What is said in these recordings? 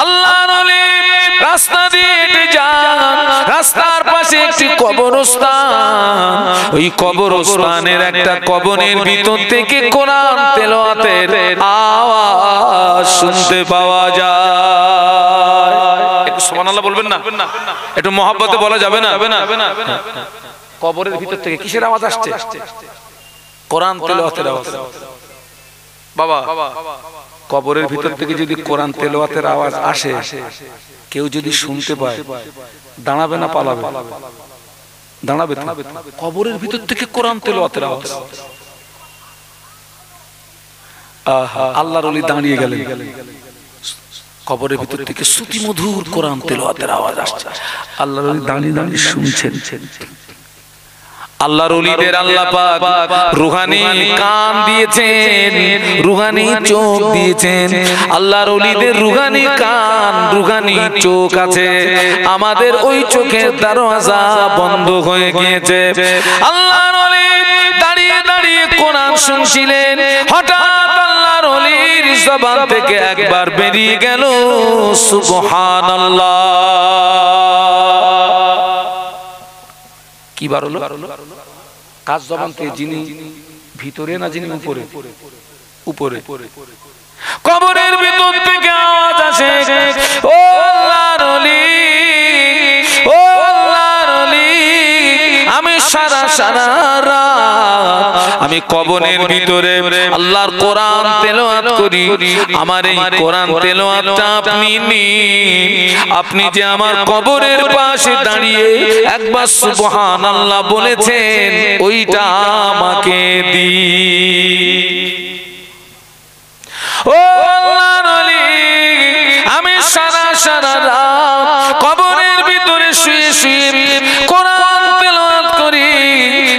আল্লাহর ওলি রাস্তা দিয়ে হেঁটে যান, রাস্তার পাশে একটি কবরস্থান, ওই কবরস্থানের একটা কবরের ভিতর থেকে কোরআন তেলাওয়াতের আওয়াজ শুনতে পাওয়া যায়। একটু সুবহানাল্লাহ বলবেন না? একটু মহব্বতে বলা যাবে না? কবরের ভিতর থেকে কিসের আওয়াজ আসছে? কোরআন তেলাওয়াতের আওয়াজ। বাবা, কবরের ভিতর থেকে যদি কোরআন তেলাওয়াতের আওয়াজ আসে, কেউ যদি শুনতে পায়, দাঁড়াবে না পালাবে? দাঁড়াবে। কবরের ভিতর থেকে কোরআন তেলাওয়াতের আওয়াজ। আল্লাহর ওলি দাঁড়িয়ে গেলেন, কবরের ভিতর থেকে শ্রুতি মধুর কোরআন তেলাওয়াতের আওয়াজ আসছে। আল্লাহর ওলি দাঁড়িয়ে দাঁড়িয়ে শুনছেন। আল্লাহর ওলিদের আল্লাহ পাক রুহানি কান দিয়েছেন, রুহানি চোখ দিয়েছেন। আল্লাহর ওলিদের রুহানি কান, রুহানি চোখ আছে। আমাদের ওই চোখের দরওয়াজা বন্ধ হয়ে গিয়েছে। আল্লাহর ওলি দাঁড়িয়ে দাঁড়িয়ে কোরআন শুনছিলেন, হঠাৎ আল্লাহর ওলির জবান থেকে একবার বেরিয়ে গেল সুবহানাল্লাহ। কি বার হলো? কাজ জবান থেকে, যিনি ভিতরে না যিনি উপরে? উপরে। কবরের ভিতর থেকে আওয়াজ আসে, ও আল্লাহর ওলি, ও আল্লাহর ওলি, আমি সারা সারা রাত আমি কবরের ভিতরে আল্লাহর কোরআন তেলাওয়াত করি। আমার এই কোরআন তেলাওয়াতটা আপনি নিন। আপনি যে আমার কবরের পাশে দাঁড়িয়ে একবার সুবহানাল্লাহ বলেছেন, ওইটা আমাকে দিন। ও আল্লাহর ওলি, আমি সারা সারা রাত কবরের ভিতরে শুয়ে শুয়ে কোরআন তেলাওয়াত করি।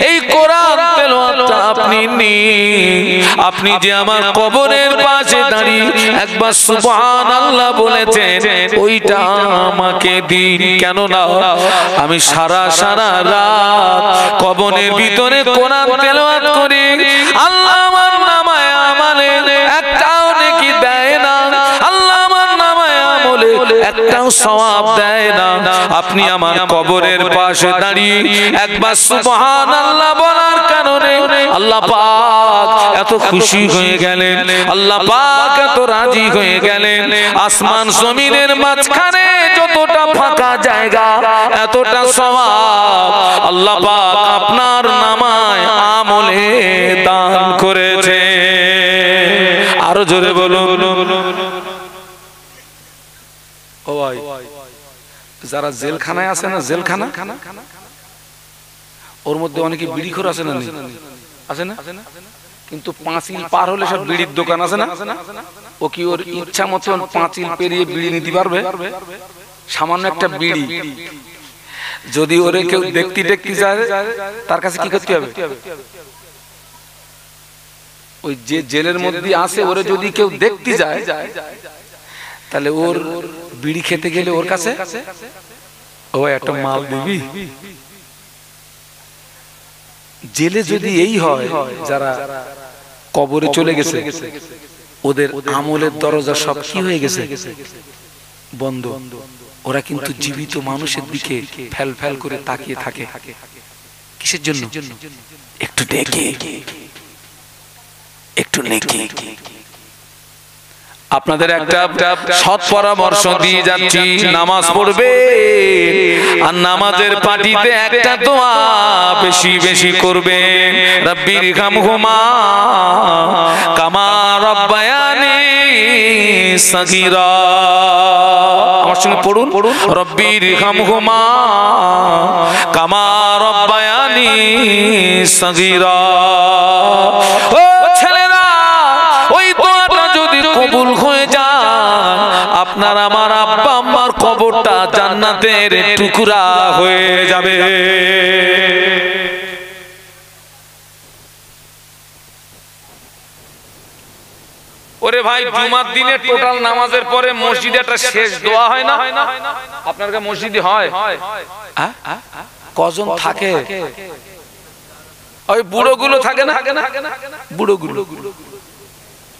এই কোরআন তেলাওয়াতটা আপনি নিন। আপনি যে আমার কবরের পাশে দাঁড়িয়ে একবার সুবহানাল্লাহ বলেছেন, ওইটা আমাকে দিন। কেন না আমি সারা সারা রাত কবরের ভিতরে কোরআন তেলাওয়াত করি। আল্লাহ আমার নামায় আমলে একটাও নেকি দেয় না, আল্লাহ আমার নামায় আমলে একটাও সওয়াব দেয় না। আপনি আমার কবরের পাশে দাঁড়িয়ে একবার সুবহানাল্লাহ বলার কারণে আল্লাহ পাক এত খুশি হয়ে গেলেন, আল্লাহ পাক এত রাজি হয়ে গেলেন। আসমান জমিনের মাঝখানে যতটা ফাঁকা জায়গা, এতটা সওয়াব আল্লাহ পাক আপনার নামায় আমলে দান করেছে। আরো জোরে বলুন। ও ভাই, যারা জেলখানায় আছে না, জেলখানা, ওর মধ্যে অনেকে বিড়িখোর আছে না? আছে না? কিন্তু পাঁচিল পার হলে সব বিড়ির দোকান আছে না? ও কি ওর ইচ্ছা মতন পাঁচিল পেরিয়ে বিড়ি নিতে পারবে? সামান্য একটা বিড়ি যদি ওরে কেউ দেখতে দেখতে যায়, তার কাছে কি করতে হবে? ওই যে জেলের মধ্যে আছে, ওরে যদি কেউ দেখতে যায়, তাহলে ওর বিড়ি খেতে গেলে ওর কাছে ও একটা মাল দিবি। জেলে যদি এই হয়, যারা কবরে চলে গেছে, ওদের আমলের দরজা সব কি হয়ে গেছে? বন্ধ। ওরা কিন্তু জীবিত মানুষের দিকে ফেল ফেল করে তাকিয়ে থাকে। কিসের জন্য? একটু দেখে, একটু নেকি। আপনাদের একটা সৎ পরামর্শ দিয়ে যাচ্ছি, নামাজ পড়বে আর নামাজের পাটিতে একটা দোয়া বেশি বেশি করবে। রব্বির হামহুমা কামা রব্বায়ানি সাগীরা। আমার সঙ্গে পড়ুন, রব্বির হামহুমা কামা রব্বায়ানি সাগীরা। ও ছেলেরা, ওই দোয়াটা যদি কবুল হয়ে যায়, আপনার আমার আব্বা আম্মার কবরটা জান্নাতের টুকরা হয়ে যাবে। ওরে ভাই, জুমার দিনে টোটাল নামাজের পরে মসজিদে একটা শেষ দোয়া হয় না? আপনার কাছে মসজিদে হয়? কজন থাকে? ওই বুড়োগুলো থাকে না? বুড়োগুলো।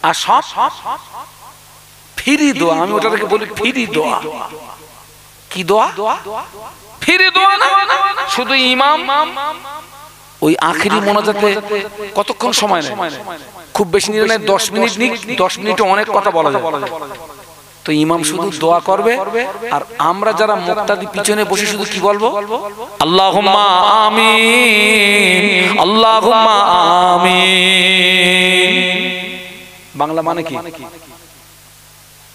আর সব ফিরি দোয়া, আমি ওটাকে বলি ফিরি দোয়া। কি দোয়া? ফিরি দোয়া না, শুধু ইমাম ওই আখিরি মোনাজাতে কতক্ষণ সময় নেয়? খুব বেশি নিলে নেয় 10 মিনিট। 10 মিনিটে অনেক কথা বলা যায়। তো ইমাম শুধু দোয়া করবে, আর আমরা যারা মুক্তাদি পিছনে বসে শুধু কি বলবো? আল্লাহুম্মা আমিন, আল্লাহুম্মা আমিন। বাংলা মানে কি?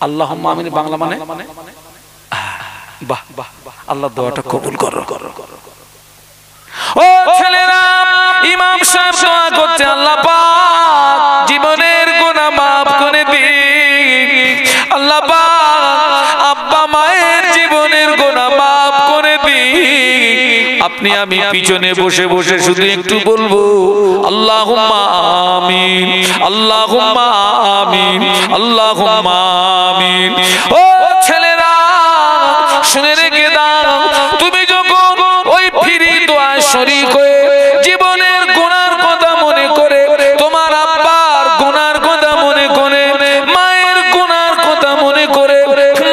আল্লাহুম্মা আমিন বাংলা মানে বাহ বাহ, আল্লাহ দোয়াটা কবুল করো। ও ছেলেরা, ইমাম সাহেব দোয়া করতে, আল্লাহ পাক জীবনের গুনাহ মাফ করে দিন। আল্লাহ পাক আব্বা মায়ের জীবনের গুনাহ মাফ করে দিন। আপনি আমি পিছনে বসে বসে শুধু একটু বলবো আল্লাহুম্মা আমিন, আল্লাহুম্মা আমিন, আল্লাহুম্মা আমিন। ও ছেলেরা, শুনে রেখে দাও, তুমি যখন ওই ফিরি দোয়া শরীক হয়ে জীবনের গুনার কথা মনে করে, তোমার আব্বার গুনার কথা মনে করে, মায়ের গুনার কথা মনে করে,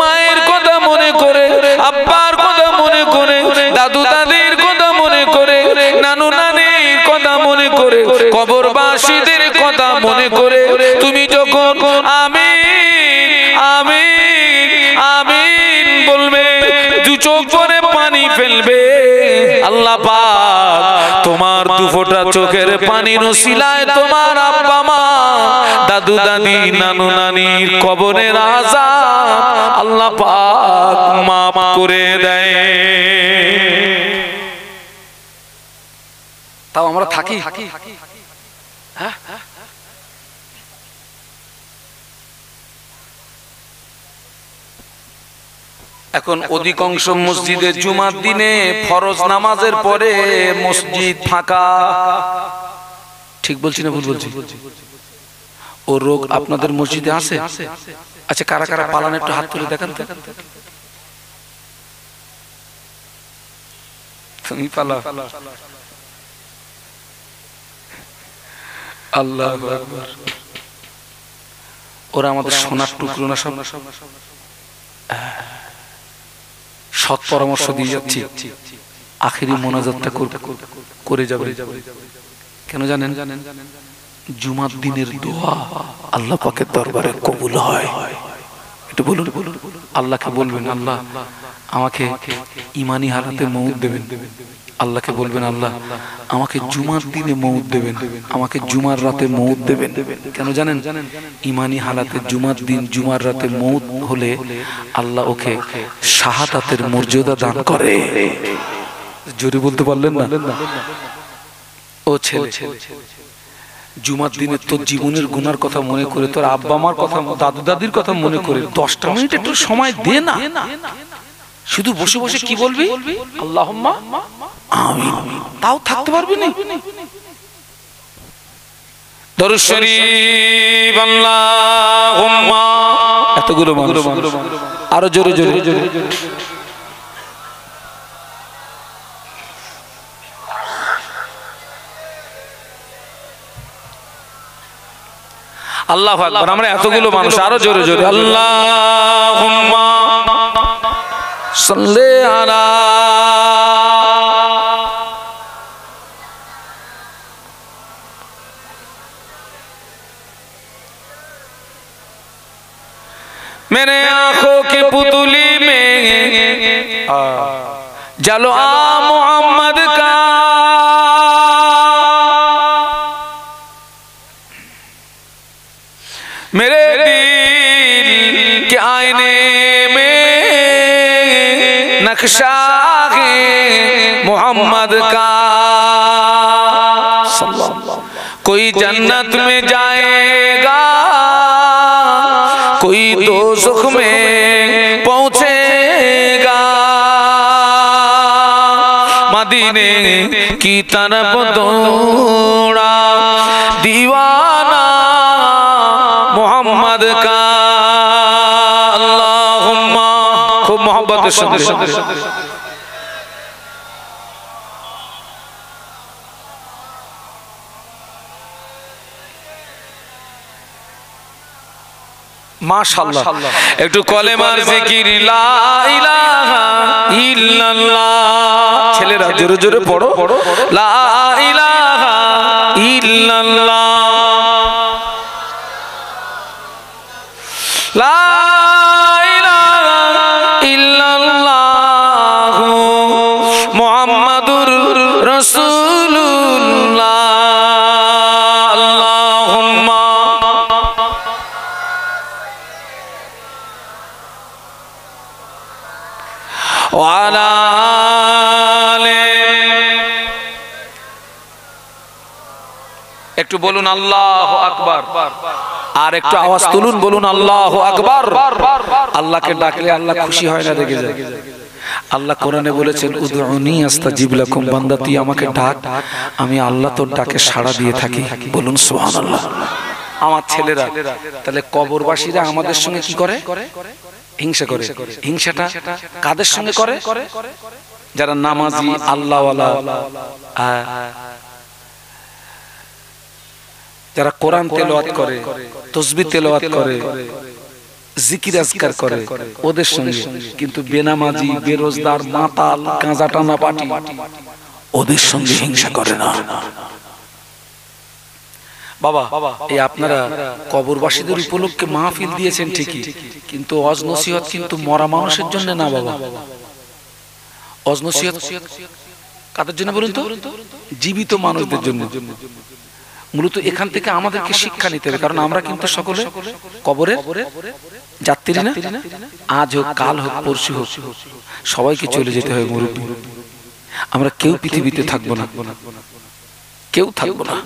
মায়ের কথা মনে করে, আব্বার কথা মনে করে, দাদু দাদির কথা মনে করে, নানু নানির কথা মনে করে, কবরবাসীদের কথা মনে করে তুমি যখন আমিন আমিন আমিন বলবে, দু চোখ ভরে পানি ফেলবে, আল্লাহ পাক তোমার দু ফোঁটা চোখের পানির ওসিলায় তোমার আব্বা মা, দাদু দাদি, নানু নানির কবরের আযাব আল্লাহ পাক মাফ করে দেয়। তাও আমরা থাকি। হ্যাঁ, এখন অধিকাংশ মসজিদে জুমার দিনে ফরজ নামাজের পরে মসজিদ ফাঁকা। ঠিক বলছি না ভুল বলছি? ও রোগ আপনাদের মসজিদে আছে? আচ্ছা, কারা কারা পালান একটু হাত তুলে দেখান তো। তুমি পালা? আল্লাহু আকবার। ওরা আমাদের সোনার টুকরো না, সব সৎ পরামর্শ দিয়ে যাচ্ছি, আখিরি মোনাজাতটা করে যাবে। কেন জানেন? জুমার দিনের দোয়া আল্লাহ পাকের দরবারে কবুল হয়। একটু বলুন, আল্লাহকে বলবেন আল্লাহ আমাকে ইমানি হালাতে মউত দেবেন। আল্লাহকে বলবেন আল্লাহ আমাকে জুমার দিনে মউত দেবেন, আমাকে জুমার রাতে মউত দেবেন। কেন জানেন? ইমানি হালাতে জুমার দিন জুমার রাতে মউত হলে আল্লাহ ওকে শাহাদাতের মর্যাদা দান করে। জোরে বলতে পারলেন না? ও ছেলে, জুমার দিনে তোর জীবনের গুনার কথা মনে করে, তোর আব্বা মার কথা, দাদু দাদির কথা মনে করে 10টা মিনিট একটু সময় দে না। শুধু বসে বসে কি বলবি? আল্লাহুম্মা আমিন। তাও থাকতে পারবি না। দরুদ শরীফ আল্লাহুম্মা, এতগুলো মানুষ, আরো জোরে জোরে জোরে। আল্লাহু আকবার। আমরা এতগুলো মানুষ, আরো জোরে জোরে আল্লাহুম্মা সাল্লি আলা मेरे आंखों की पुतली में जलो आ मोहम्मद का, मेरे दिल के आईने में नक्शा है मोहम्मद का। कोई जन्नत में जाएगा, कोई दोज़ख में पहुंचेगा, मदीने की तरफ दौड़ा दीवाना मोहम्मद का। अल्लाहुम्मा, खूब मोहब्बत से মাশাআল্লাহ একটু কলেমার জিকির লা ইলাহা ইল্লাল্লাহ ছেলেরা জোরে জোরে পড়ো লা ইলাহা ইল্লাল্লাহ লা ইলাহা ইল্লাল্লাহ মুহাম্মাদুর রাসূলুল্লাহ আল্লাহুম্মা ওয়া আলা একটু বলুন আল্লাহু আকবার আর একটু আওয়াজ তুলুন বলুন আল্লাহু আকবার আল্লাহকে ডাকলে আল্লাহ খুশি হয় না রেগে যায় আল্লাহ কোরআনে বলেছেন উদউনি আস্তাজিব লাকুম বান্দা তুই আমাকে ডাক আমি আল্লাহ তোর ডাকে সাড়া দিয়ে থাকি বলুন সুবহানাল্লাহ আমার ছেলেরা তাহলে কবরবাসীরা আমাদের সঙ্গে কি করে হিংসা করে হিংসাটা কাদের সঙ্গে করে যারা নামাজি আল্লাহওয়ালা যারা কোরআন তেলাওয়াত করে তাসবিহ তেলাওয়াত করে জিকির আজকার করে ওদের সঙ্গে কিন্তু বেনামাজি বেরোজগার মাতাল গাঁজা টানা পাটি ওদের সঙ্গে হিংসা করে না বাবা এই আপনারা কবরবাসীদের উপলক্ষে মাহফিল দিয়েছেন ঠিকই কিন্তু ওয়াজ নসিহত কিন্তু মরা মানুষের জন্য না বাবা ওয়াজ নসিহত কাদের জন্য বলুন তো জীবিত মানুষদের জন্য মূলত এখান থেকে আমাদেরকে শিক্ষা নিতে হবে কারণ আমরা কিন্তু সকলে কবরে যাত্রী না আজ হোক কাল হোক পরশু হোক সবাইকে চলে যেতে হবে মুরব্বি আমরা কেউ পৃথিবীতে থাকবো না কেউ থাকবো না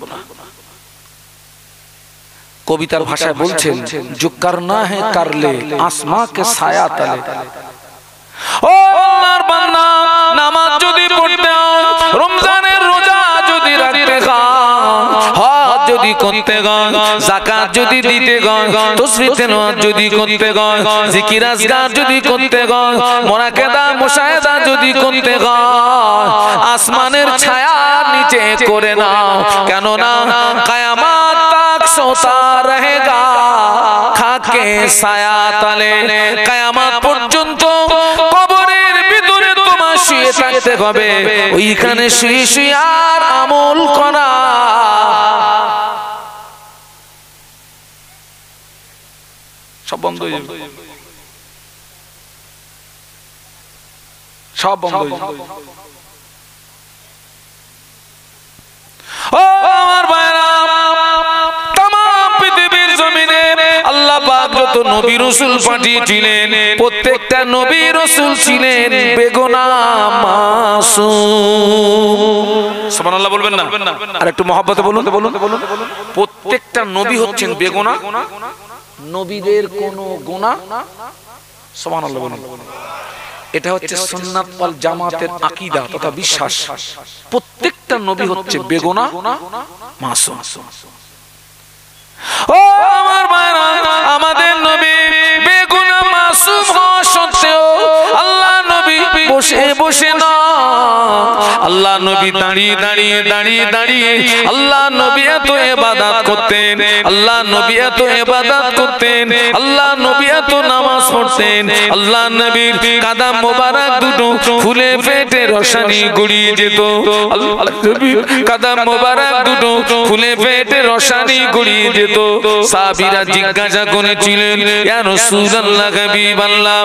কবিতার ভাষায় বলছেন जो करना है कर ले आसमां के साया तले ও আল্লাহর বান্দা নামাজ যদি পড়তে রমজানের রোজা যদি রাখতে হজ যদি করতে যাকাত যদি দিতে তাসবিহ তেলাওয়াত যদি করতে জিকির আজকার যদি করতে মুনাকাদা মুশাহাদা যদি করতে আসমানের ছায়ার নিচে করে নাও কেন না কিয়ামত तक सोता रहेगा खाके साया तले কিয়ামত পর্যন্ত কবরের ভিতরে তোমার শুয়ে থাকতে হবে ওইখানে শুয়ে শুয়ে আর আমল করা সব বন্ধ হয়ে যাবে সব বন্ধ হয়ে যাবে ও আমার ভাইরা আল্লাহ পাক যত নবী রাসূল পাঠিয়েছিলেন প্রত্যেকটা নবী রাসূল ছিলেন বেগুনাহ মাসুম সুবহানাল্লাহ বলবেন না আর একটু মহব্বতে বলুন প্রত্যেকটা নবী হচ্ছেন বেগুনাহ নবীদের কোনো গুনাহ সুবহানাল্লাহ বলুন এটা হচ্ছে সুন্নাত ওয়াল জামাতের আকীদা তথা বিশ্বাস প্রত্যেকটা নবী হচ্ছে বেগুনাহ মাসুম ও আমার ভাইরা আমাদের নবী বেগুনাহ মাসুম হওয়া সত্ত্বেও আল্লাহ নবী বসে বসে না আল্লাহ নবী দাঁড়িয়ে দাঁড়িয়ে দাঁড়িয়ে দাঁড়িয়ে আল্লাহ নবী এত ইবাদত করতেন আল্লাহ নবী এত ইবাদত করতেন আল্লাহ নবী এত নামাজ পড়তেন আল্লাহ নবীর কদম মোবারক দুটো ফুলে ফেটে রসানি গড়িয়ে যেত আল্লাহ নবীর কদম মোবারক দুটো ফুলে ফেটে রসানি গড়িয়ে যেত সাহাবীরা জিজ্ঞাসা করেছিলেন ইয়া রাসূলুল্লাহ হাবিবাল্লাহ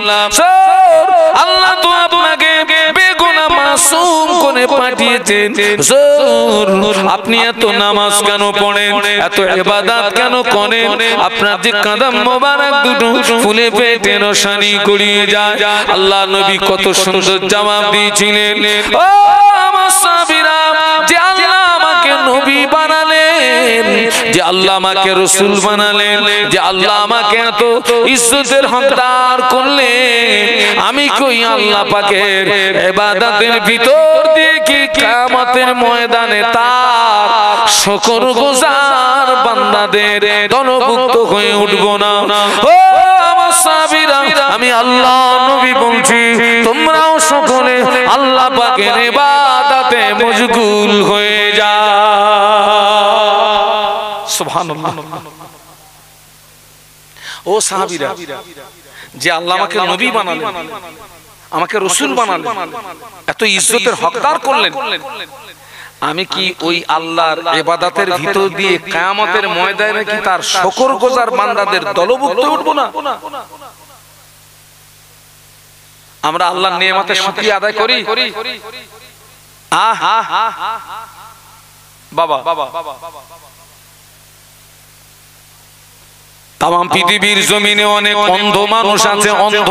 আল্লাহ তো আপনাকে বেগুনাহ মাসুম করে পাঠিয়েছেন হুজুর আপনি এত নামাজ কেন পড়েন এত ইবাদত কেন করেন আপনার যে কদম মোবারক দুটো ফুলে ফেটে রসানি গড়িয়ে যায় আল্লাহ নবী কত সুন্দর জবাব দিয়েছিলেন ও আমার সাহাবীরা যে আল্লাহ আমাকে নবী বানালেন যে আল্লাহ আমাকে রাসূল বানালেন যে আল্লাহ আমাকে এত ইজ্জতের হকদার করলেন আমি কই আল্লাহ পাকের ইবাদতের ভিতর দিয়ে কি কিয়ামতের ময়দানে তার শুকরগুজার বান্দাদের দলভুক্ত হয়ে উঠব না ও আমার সাহাবীরা আমি আল্লাহ নবী বলছি তোমরাও সকলে আল্লাহ পাকের ইবাদতে মশগুল হয়ে যাও সুবহানাল্লাহ ও সাহাবীরা, যে আল্লাহ আমাকে নবী বানালেন, আমাকে রাসূল বানালেন, এত ইজ্জতের হকদার করলেন, আমি কি ওই আল্লাহর ইবাদতের ভিতর দিয়ে কিয়ামতের ময়দানে কি তার শুকরগুজার বান্দাদের দলভুক্ত উঠব না? আমরা আল্লাহর নেয়ামতের শুকরিয়া আদায় করি? বাবা, তাম পৃথিবীর জমিনে অনেক অন্ধ মানুষ আছে। অন্ধ,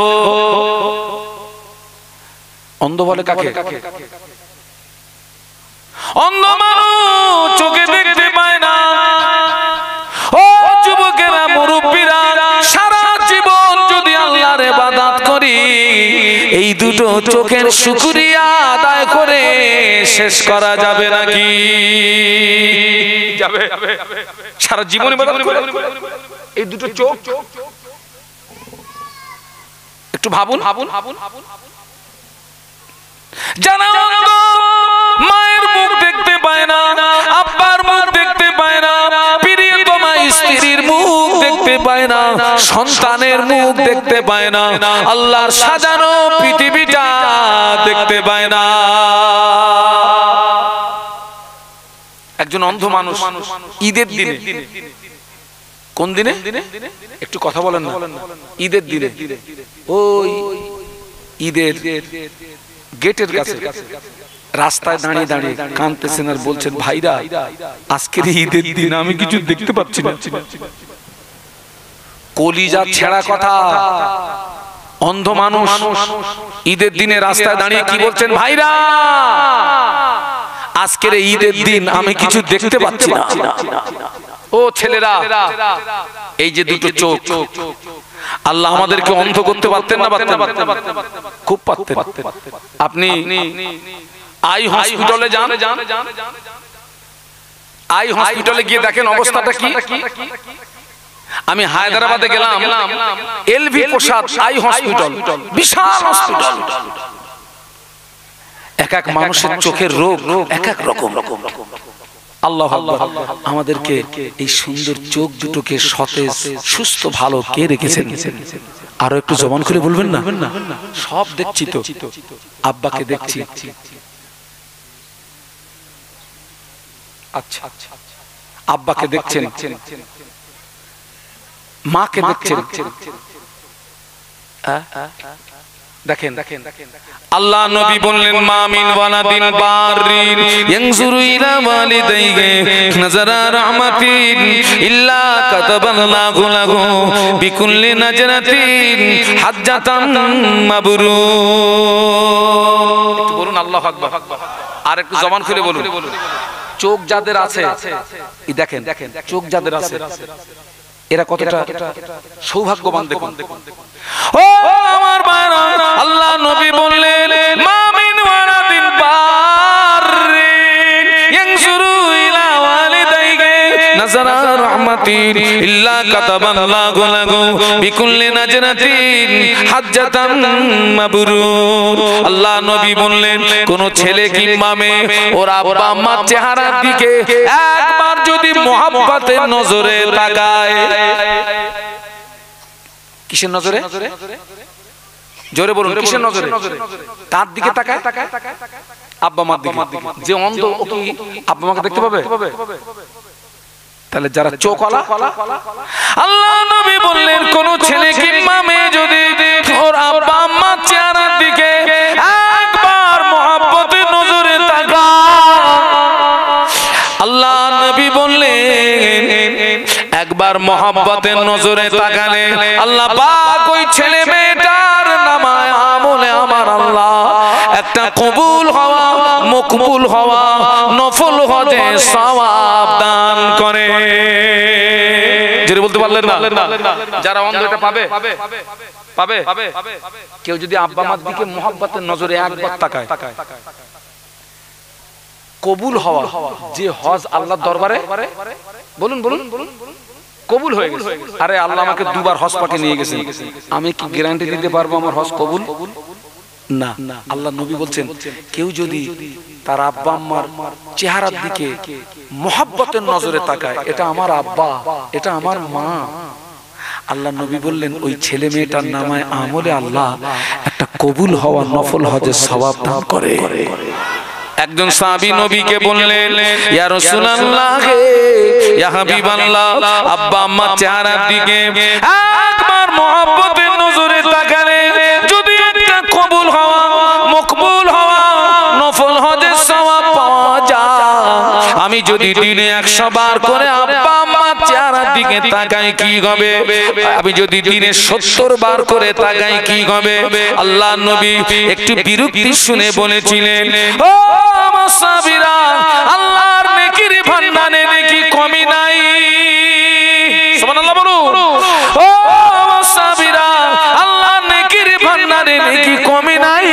অন্ধ বলে কাকে? অন্ধ মানুষ চোখে দেখতে পায় না। ও যুবকেরা, মুরব্বীরা, সারা জীবন যদি আল্লাহর ইবাদত করি, এই দুটো চোখের শুকরিয়া আদায় করে শেষ করা যাবে নাকি? যাবে। সারা জীবন ইবাদত করে এই দুটো চোখ, একটু ভাবুন। জানা মায়ের মুখ দেখতে পায় না, আব্বার মুখ দেখতে পায় না, প্রিয়তমা স্ত্রীর মুখ দেখতে পায় না, সন্তানের মুখ দেখতে পায় না, আল্লাহর সাজানো পৃথিবীটা দেখতে পায় না। একজন অন্ধ মানুষ ঈদের দিনে, কোন দিনে? একটু কথা বলেন না। ঈদের দিনে ওই ঈদের গেটের কাছে রাস্তায় দাঁড়িয়ে দাঁড়িয়ে কাঁদতেছেন আর বলছেন, ভাইরা আজকের ঈদের দিন আমি কিছু দেখতে পাচ্ছি না। কলিজা ছেঁড়া কথা। অন্ধ মানুষ ঈদের দিনে রাস্তায় দাঁড়িয়ে কি বলছেন, ভাইরা আজকের ঈদের দিন আমি কিছু দেখতে পাচ্ছি না। ও ছেলেরা, এই যে দুটো চোখ, আল্লাহ আমাদেরকে অন্ধ করতে পারতেন না? খুব পারতেন। আপনি আই হসপিটালে যান, আই হসপিটালে গিয়ে দেখেন অবস্থাটা কি। আমি হায়দ্রাবাদে গেলাম, এলভি প্রসাদ আই হসপিটাল, বিশাল হসপিটাল। এক এক মানুষের চোখের রোগ এক এক রকম। আল্লাহ আমাদেরকে এই সুন্দর চোখ দুটোকে সতেজ, সুস্থ, ভালো কে রেখেছেন? আরো একটু জবান খুলে বলবেন না? সব দেখছি তো, আব্বাকে দেখছি, আচ্ছা আব্বাকে দেখছেন, মাকে দেখছেন, দেখেন। আল্লাহ নবী বললেন, মা মিন ওয়ালাদিন বারিন ইয়ানজুরু ইলা ওয়ালিদাইহি নাযারা রাহমাতিন ইল্লা কাতাবাল্লাহু লাহু বিকুল্লি নাজরাতিন হাজ্জাতান মাবরুর। একটু বলুন আল্লাহু আকবার। আর একটু জবান খুলে বলুন। চোখ যাদের আছে, এই দেখেন চোখ যাদের আছে এরা কতটা সৌভাগ্যবান দেখুন। ও আমার ভাইরা, আল্লাহ নবী বললেন, মা মিন ওয়ালাদিন বারিন ইয়ানজুরু ইলা ওয়ালিদাইহি নাযারা রাহমাতিন ইল্লা কাতাবাল্লাহু লাহু বিকুল্লি নাজরাতিন হাজ্জাতান মাবরুর। আল্লাহ নবী বললেন, কোন ছেলে কিংবা মেয়ে ওর আব্বা আম্মার চেহারার দিকে একবার যদি মহব্বতের নজরে তাকায়, কিসের নজরে? জোরে বলুন, কিসের নজরে? কার দিকে তাকায়? আব্বা মার দিকে। যে অন্ধ ও কি আব্বা মাকে দেখতে পাবে? তাহলে যারা চোখওয়ালা, আল্লাহ নবী বললেন, কোন ছেলে কিংবা মেয়ে যদি ওর আব্বা আম্মার চেহারার দিকে একবার মহব্বতের নজরে তাকায়, আল্লাহ নবী বললেন, একবার মহব্বতের নজরে তাকালে আল্লাহ পাক ওই ছেলে মেয়েটার নামায় আমলে আমার আল্লাহ একটা কবুল হওয়া, মকবুল হওয়া, নফল হজে সওয়াব দান করে। যেটা বলতে পারলেন না? যারা অন্ধ এটা পাবে? পাবে। কেউ যদি আব্বা মার দিকে মহব্বতের নজরে একবার তাকায়, কবুল হওয়া, যে হজ আল্লাহর দরবারে, বলুন কবুল হয়ে গেছে। আরে আল্লাহ আমাকে দুবার হজ পাকে নিয়ে গেছেন, আমি কি গ্যারান্টি দিতে পারবো আমার হজ কবুল? না। আল্লাহ নবী বলছেন, কেউ যদি তার আব্বা আম্মার চেহারার দিকে মহব্বতের নজরে তাকায়, এটা আমার আব্বা, এটা আমার মা, আল্লাহ নবী বললেন ওই ছেলে মেয়েটার নামায় আমলে আল্লাহ একটা কবুল হওয়া নফল হজের সওয়াব দান করে। একজন সাহাবী নবীকে বললেন, ইয়া রাসূলুল্লাহ, ইয়া হাবিবাল্লাহ, আব্বা আম্মা চেহারার দিকে একবার মহব্বতের নজরে তাকালে যদি একটা কবুল হওয়া মকবুল হওয়া নফল হজের সওয়াব পাওয়া যায়, আমি যদি দিনে 100 বার করে আব্বা আম্মার চেহারার দিকে তাকাই কি হবে? আমি যদি দিনে 70 বার করে তাকাই কি হবে? আল্লাহর নবী একটু বিরক্তি শুনে বলেছিলেন, ও আমার সাহাবীরা, আল্লাহর নেকির ভান্ডারে নেকি কমি নাই। সুবহানাল্লাহ বলুন। ও আমার সাহাবীরা, আল্লাহর নেকির ভান্ডারে নেকি কমি নাই।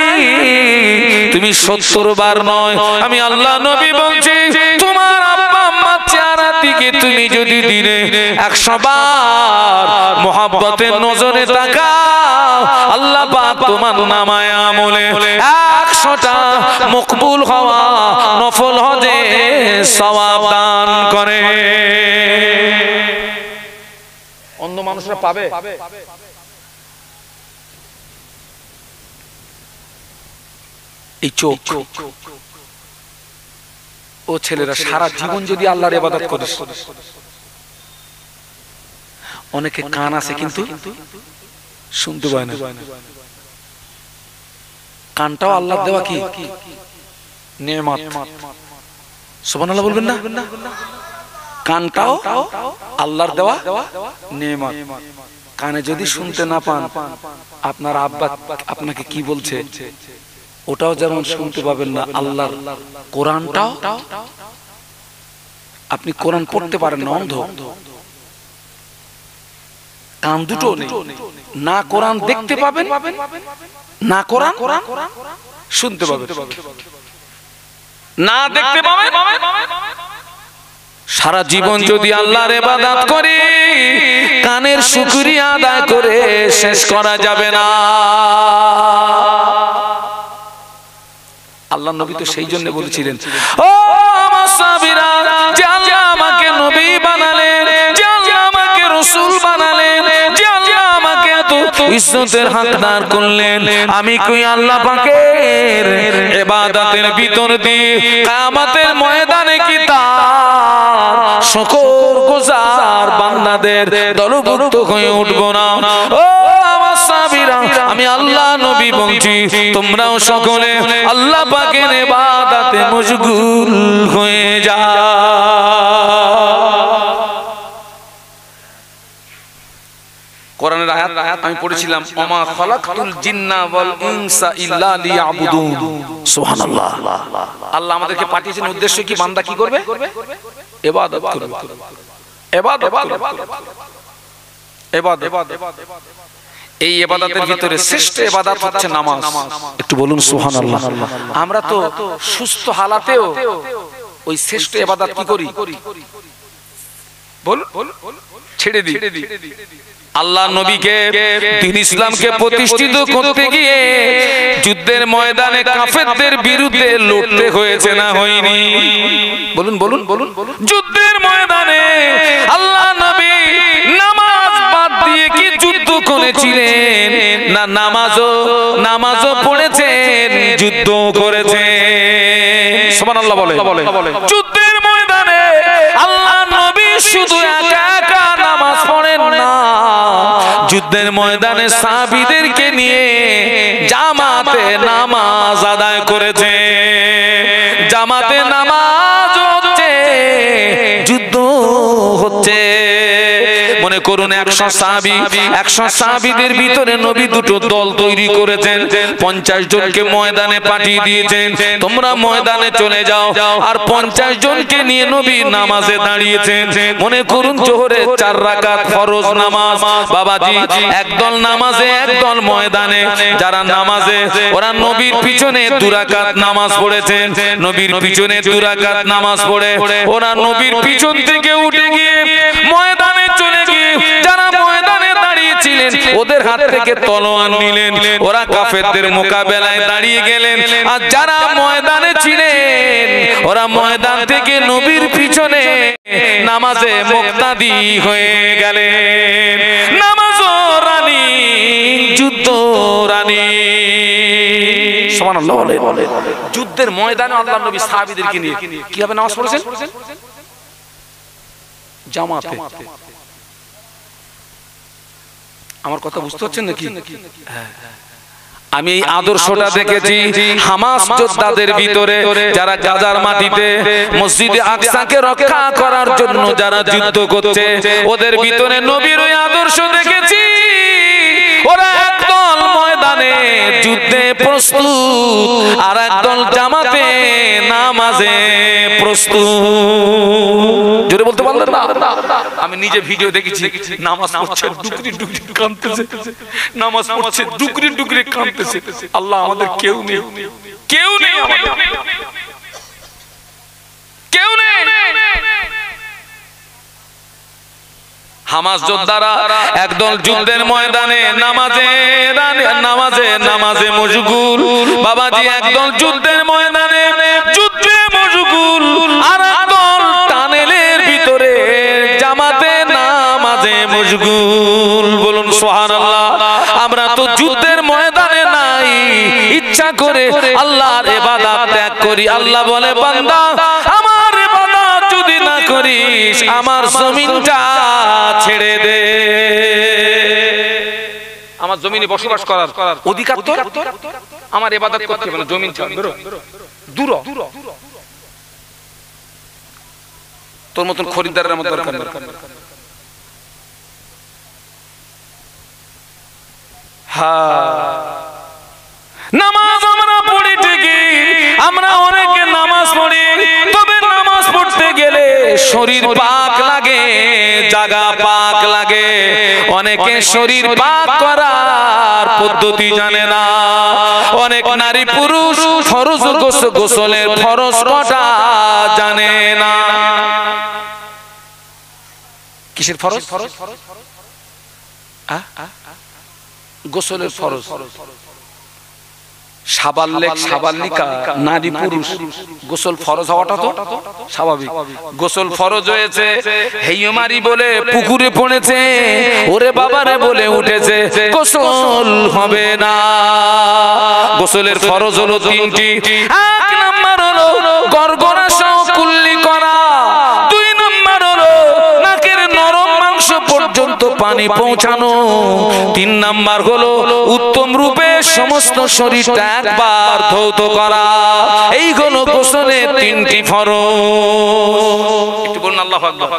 তুমি 70 বার নয়, আমি আল্লাহ নবী বলছি তোমার আব্বা আম্মার চেহারার দিকে তুমি যদি দিনে 100 বার মোহাব্বতের নজরে তাকাও, আল্লাহ পাক তোমার নামায়ে আমলে 100টা মকবুল হওয়া নফল হজে সওয়াব দান করে। অন্য মানুষরা পাবে? এই চোখ, ও ছেলেরা সারা জীবন যদি আল্লাহর ইবাদত করিস, অনেকে কান আছে কিন্তু শুনতে পায় না। কানটাও আল্লাহর দেওয়া কি নেয়ামত। সুবহানাল্লাহ বলবেন না? কানটাও আল্লাহর দেওয়া নেয়ামত। কানে যদি শুনতে না পান, আপনার আব্বা আপনাকে কি বলছে ওটাও যেমন শুনতে পাবেন না, আল্লাহর কোরআনটাও আপনি কোরআন পড়তে পারেন না, অন্ধ। কান দুটো নেই, না কোরআন দেখতে পাবেন না কোরআন শুনতে পাবেন, না দেখতে পাবেন। সারা জীবন যদি আল্লাহর ইবাদত করি, কানের শুকরিয়া আদায় করে শেষ করা যাবে না। আল্লাহ নবী তো সেই জন্য বলেছিলেন, ও আমার সাহাবীরা, যে আল্লাহ আমাকে নবী বানালেন, যে আল্লাহ আমাকে রাসূল বানালেন, যে আল্লাহ আমাকে এত ইজ্জতের হকদার করলেন, আমি কই আল্লাহ পাকের ইবাদতের ভিতর দিয়ে কিয়ামতের ময়দানে কি তার শুকরগুজার বান্দাদের দলভুক্ত হয়ে উঠব না? ও আমার সাহাবীরা, আমি আল্লাহ নবী বলছি তোমরাও সকলে আল্লাহ পাকের ইবাদতে মশগুল হয়ে যাও। কোরআনের আয়াত আমি পড়েছিলাম, ওমা খালাকতুল জিন্না ওয়াল ইনসা ইল্লা লিয়াবুদুন। সুবহানাল্লাহ। আল্লাহ আমাদেরকে পাঠিয়েছেন উদ্দেশ্য কি? বান্দা কি করবে? ইবাদত করবে। ইবাদত করবে। এই ইবাদতের ভিতরে শ্রেষ্ঠ ইবাদত হচ্ছে নামাজ। একটু বলুন সুবহানাল্লাহ। আমরা তো সুস্থ হালাতেও ওই শ্রেষ্ঠ ইবাদত কি করি? বল ছেড়ে দিই। আল্লাহ নবীকে দ্বীন ইসলামকে প্রতিষ্ঠিত করতে গিয়ে যুদ্ধের ময়দানে কাফেরদের বিরুদ্ধে লড়তে হয়েছে না হয়নি? বলুন বলুন বলুন। যুদ্ধের ময়দানে আল্লাহ নবী নামাজ বাদ দিয়ে কি যুদ্ধ করেছিলেন? না, নামাজও পড়েছেন, যুদ্ধ করেছেন। সুবহানাল্লাহ বলে। যুদ্ধের ময়দানে আল্লাহ নবী শুধু একা একা নামাজ পড়েন না, যুদ্ধের ময়দানে সাহাবীদেরকে নিয়ে জামাতে নামাজ আদায় করেছে। জামাতে নামাজ হচ্ছে, যুদ্ধ হচ্ছে। মনে করুন 100 সাহাবীদের ভিতরে নবী দুটো দল তৈরি করেছেন, 50 জনকে ময়দানে পাঠিয়ে দিয়েছেন, তোমরা ময়দানে চলে যাও। আর 50 জনকে নিয়ে নবী নামাজে দাঁড়িয়েছেন। মনে করুন জোহরে 4 রাকাত ফরজ নামাজ, বাবাজি একদল নামাজে একদল ময়দানে। যারা নামাজে ওরা নবীর পিছনে 2 রাকাত নামাজ পড়েছেন, নবীর পিছনে 2 রাকাত নামাজ পড়ে ওরা নবীর পিছন থেকে উঠে গিয়ে ময়দানে চলে গিয়ে যারা ময়দানে দাঁড়িয়েছিলেন ওদের হাত থেকে তলোয়ার নিলেন, ওরা কাফেরদের মোকাবেলায় দাঁড়িয়ে গেলেন। আর যারা ময়দানে ছিলেন ওরা ময়দান থেকে নবীর পিছনে নামাজে মুক্তাদি হয়ে গেলেন। নামাজ রানী, যুদ্ধ রানী। সুবহানাল্লাহ বলে। যুদ্ধের ময়দানে আল্লাহর নবী সাহাবীদেরকে নিয়ে কিভাবে নামাজ পড়েছেন? জামাতে। আমার কথা বুঝতে পারছেন নাকি? আমি এই আদর্শটা দেখেছি হামাস যোদ্ধাদের ভিতরে, যারা গাজার মাটিতে মসজিদে আকসাকে রক্ষা করার জন্য যারা যুদ্ধ করছে, ওদের ভিতরে নবীর ওই আদর্শ দেখেছি। ওরা একদল ময়দানে যুদ্ধে প্রস্তুত, আর একদল জামাতে নামাজে প্রস্তুত। জোরে বলতে পারলেন না? আমি নিজে ভিডিও দেখেছি, নামাজ পড়ছে ডুকরি ডুকরি কাঁদতেছে, নামাজ পড়ছে ডুকরি ডুকরি কাঁদতেছে। আল্লাহ আমাদের কেউ নেই, কেউ নেই, কেউ নেই। হামাস যোদ্ধারা একদল যুদ্ধের ময়দানে নামাজে মশগুল। বাবাজি একদল যুদ্ধের ময়দানে যুদ্ধে মশগুল, আর একদল টানেলের ভিতরে জামাতে নামাজে মশগুল। বলুন সুবহানাল্লাহ। আমরা তো যুদ্ধের ময়দানে নাই, ইচ্ছা করে আল্লাহর ইবাদত ত্যাগ করি। আল্লাহ বলে, বান্দা আমার ইবাদত যদি না করিস আমার জমিনটা ছেড়ে দে। আমার জমিনে বসবাস করার অধিকার তোর, আমার ইবাদত করতে হবে না, জমিন ছেড়ে দূর। তোর মতন খরিদ্দারের আমার দরকার নেই। নামাজ আমরা পড়ি ঠিকই, আমরা অনেকে নামাজ পড়ি, তবে নামাজ পড়তে গেলে শরীর পাক লাগে, জায়গা পাক লাগে। অনেকে শরীর পাক করার পদ্ধতি জানে না। অনেক নারী পুরুষ ফরজ গোসলের ফরজ কটা জানে না। কিসের ফরজ? গোসলের ফরজ। সাবাল্লেক সাবাল্লিকা নারী পুরুষ গোসল ফরজ হওয়াটা তো স্বাভাবিক। গোসল ফরজ হয়েছে, হেইমারি বলে পুকুরে পড়েছে, ওরে বাবারে বলে উঠেছে, গোসল হবে না। গোসলের ফরজ হলো তিনটি। এক নাম্বার হলো গরগরা সহ কুল্লি করা, দুই নাম্বার হলো নাকের নরম মাংস পর্যন্ত পানি পৌঁছানো, তিন নাম্বার হলো উত্তম রূপে সমস্ত শরীরটা একবার ধৌত করা। এই হলো গোসলের তিনটি ফরজ। একটু বলুন আল্লাহু আকবার।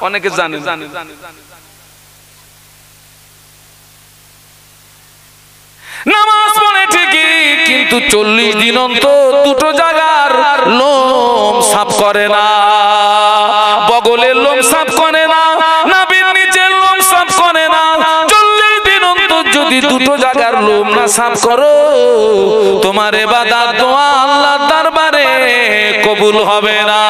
অনেকে জানে। নামাজ পড়ে ঠিকই, কিন্তু 40 দিন অন্তর দুটো জায়গার লোম সাফ করে না। বগলের লোম সাফ করে না, নাভির নিচের লোম সাফ করে না। 40 দিন অন্তর যদি দুটো জায়গার লোম না সাফ করো, তোমার ইবাদত দোয়া আল্লাহর দরবারে কবুল হবে না।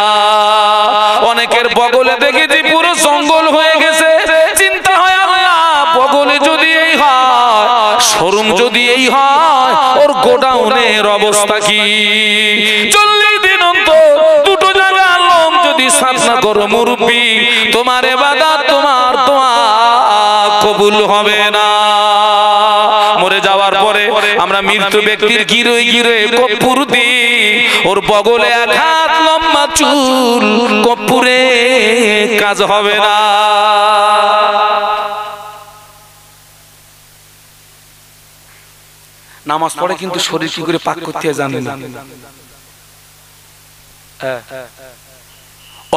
অনেকের বগলে দেখেছি পুরো জঙ্গল হয়ে গেছে। চিন্তা হয়, আল্লাহ বগলে যদি এই হয়, শোরুম যদি এই হয়, ওর গোডাউনের অবস্থা কি? 40 দিন অন্তর দুটো জায়গার লোম যদি সাফ না করো মুরব্বি, তোমার ইবাদত তোমার দোয়া কবুল হবে না। মরে যাওয়ার পরে আমরা মৃত্যু ব্যক্তির গিরোয় গিরোয় কর্পূর দিই, ওর বগলে এক হাত লম্বা চুল, কর্পূরে কাজ হবে না। নামাজ পড়ে কিন্তু শরীর কি করে পাক করতে জানে না।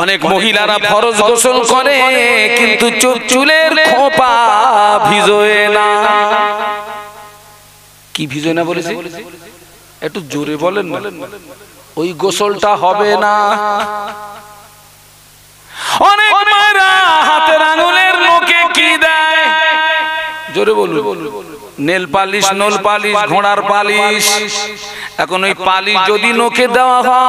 অনেক মহিলারা ফরজ গোসল করে কিন্তু চুলের খোপা ভিজোয় না। কি ভিজোয় না বলেছি? একটু জোরে বলেন না। ওই গোসলটা হবে না। অনেক মায়েরা হাতের আঙুলের নখে কি দেয়? জোরে বলুন। নেল পালিশ, নোল পালিশ, ঘোড়ার পালিশ। এখন ওই পালিশ যদি নখে দেওয়া হয়,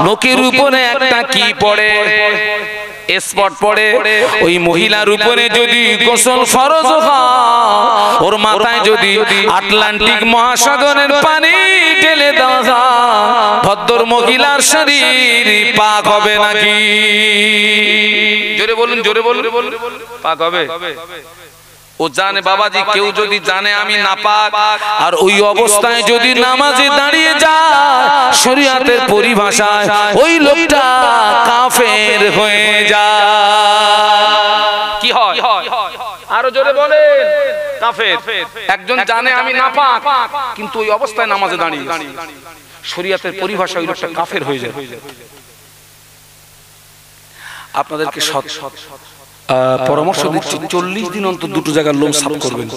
নখের উপরে একটা কি পড়ে? স্পট পড়ে, ওই মহিলার উপরে যদি গোসল ফরজ হয়, ওর মাথায় যদি আটলান্টিক মহাসাগরের পানি ঢেলে দেওয়া হয়, ভদ্র মহিলার শরীর পাক হবে নাকি? জোরে বলুন, জোরে বলুন, পাক হবে? ও জানে বাবাজি, কেউ যদি জানে আমি নাপাক আর ওই অবস্থায় যদি নামাজে দাঁড়িয়ে যায়, শরীয়তের পরিভাষায় ওই লোকটা কাফের হয়ে যায়। কি হয়? আরো জোরে বলেন, কাফের। একজন জানে আমি নাপাক কিন্তু ওই অবস্থায় নামাজে দাঁড়িয়ে, শরীয়তের পরিভাষায় ওই লোকটা কাফের হয়ে যায়। আপনাদেরকে পরামর্শ দিচ্ছি, 40 দিন অন্তর দুটো জায়গার লোম সাফ করবেন,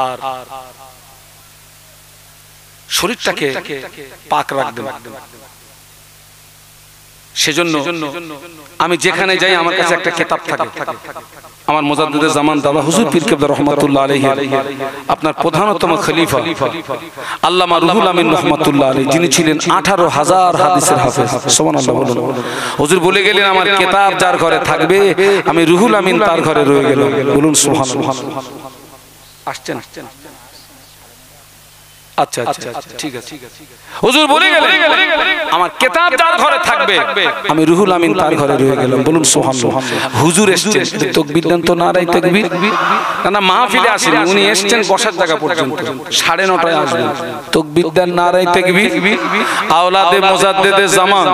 আর শরীরটাকে পাক রাখবেন। সেজন্য আমি যেখানে যাই আমার কাছে একটা কিতাব থাকে। আমার মুজাদ্দিদে জামান দাদা হুজুর পীর কেবলা রহমাতুল্লাহ আলাইহি, আপনার প্রধানতম খলিফা আল্লামা রুহুল আমিন রহমাতুল্লাহ আলাইহি, যিনি ছিলেন 18,000 হাদিসের হাফেজ। সুবহানাল্লাহ বলুন। হুজুর বলে গেলেন, আমার কিতাব যার ঘরে থাকবে আমি রুহুল আমিন তার ঘরে রয়ে গেলাম। বলুন সুবহানাল্লাহ। আসছেন? আচ্ছা আচ্ছা ঠিক আছে। হুজুর বলে গেলেন, আমার কিতাব যার ঘরে থাকবে আমি রুহুল আমিন তার ঘরে রয়ে গেলাম। বলুন সুবহানাল্লাহ। হুজুর এসেছেন, তাকবীর দেন তো, নারায়ে তাকবীর। না মাহফিলে আসেনি, উনি এসেছেন বসার জায়গা পর্যন্ত, 9:30টায় আসবেন। তাকবীর দেন, নারায়ে তাকবীর। আওলাদে মুজাদ্দিদে জামান,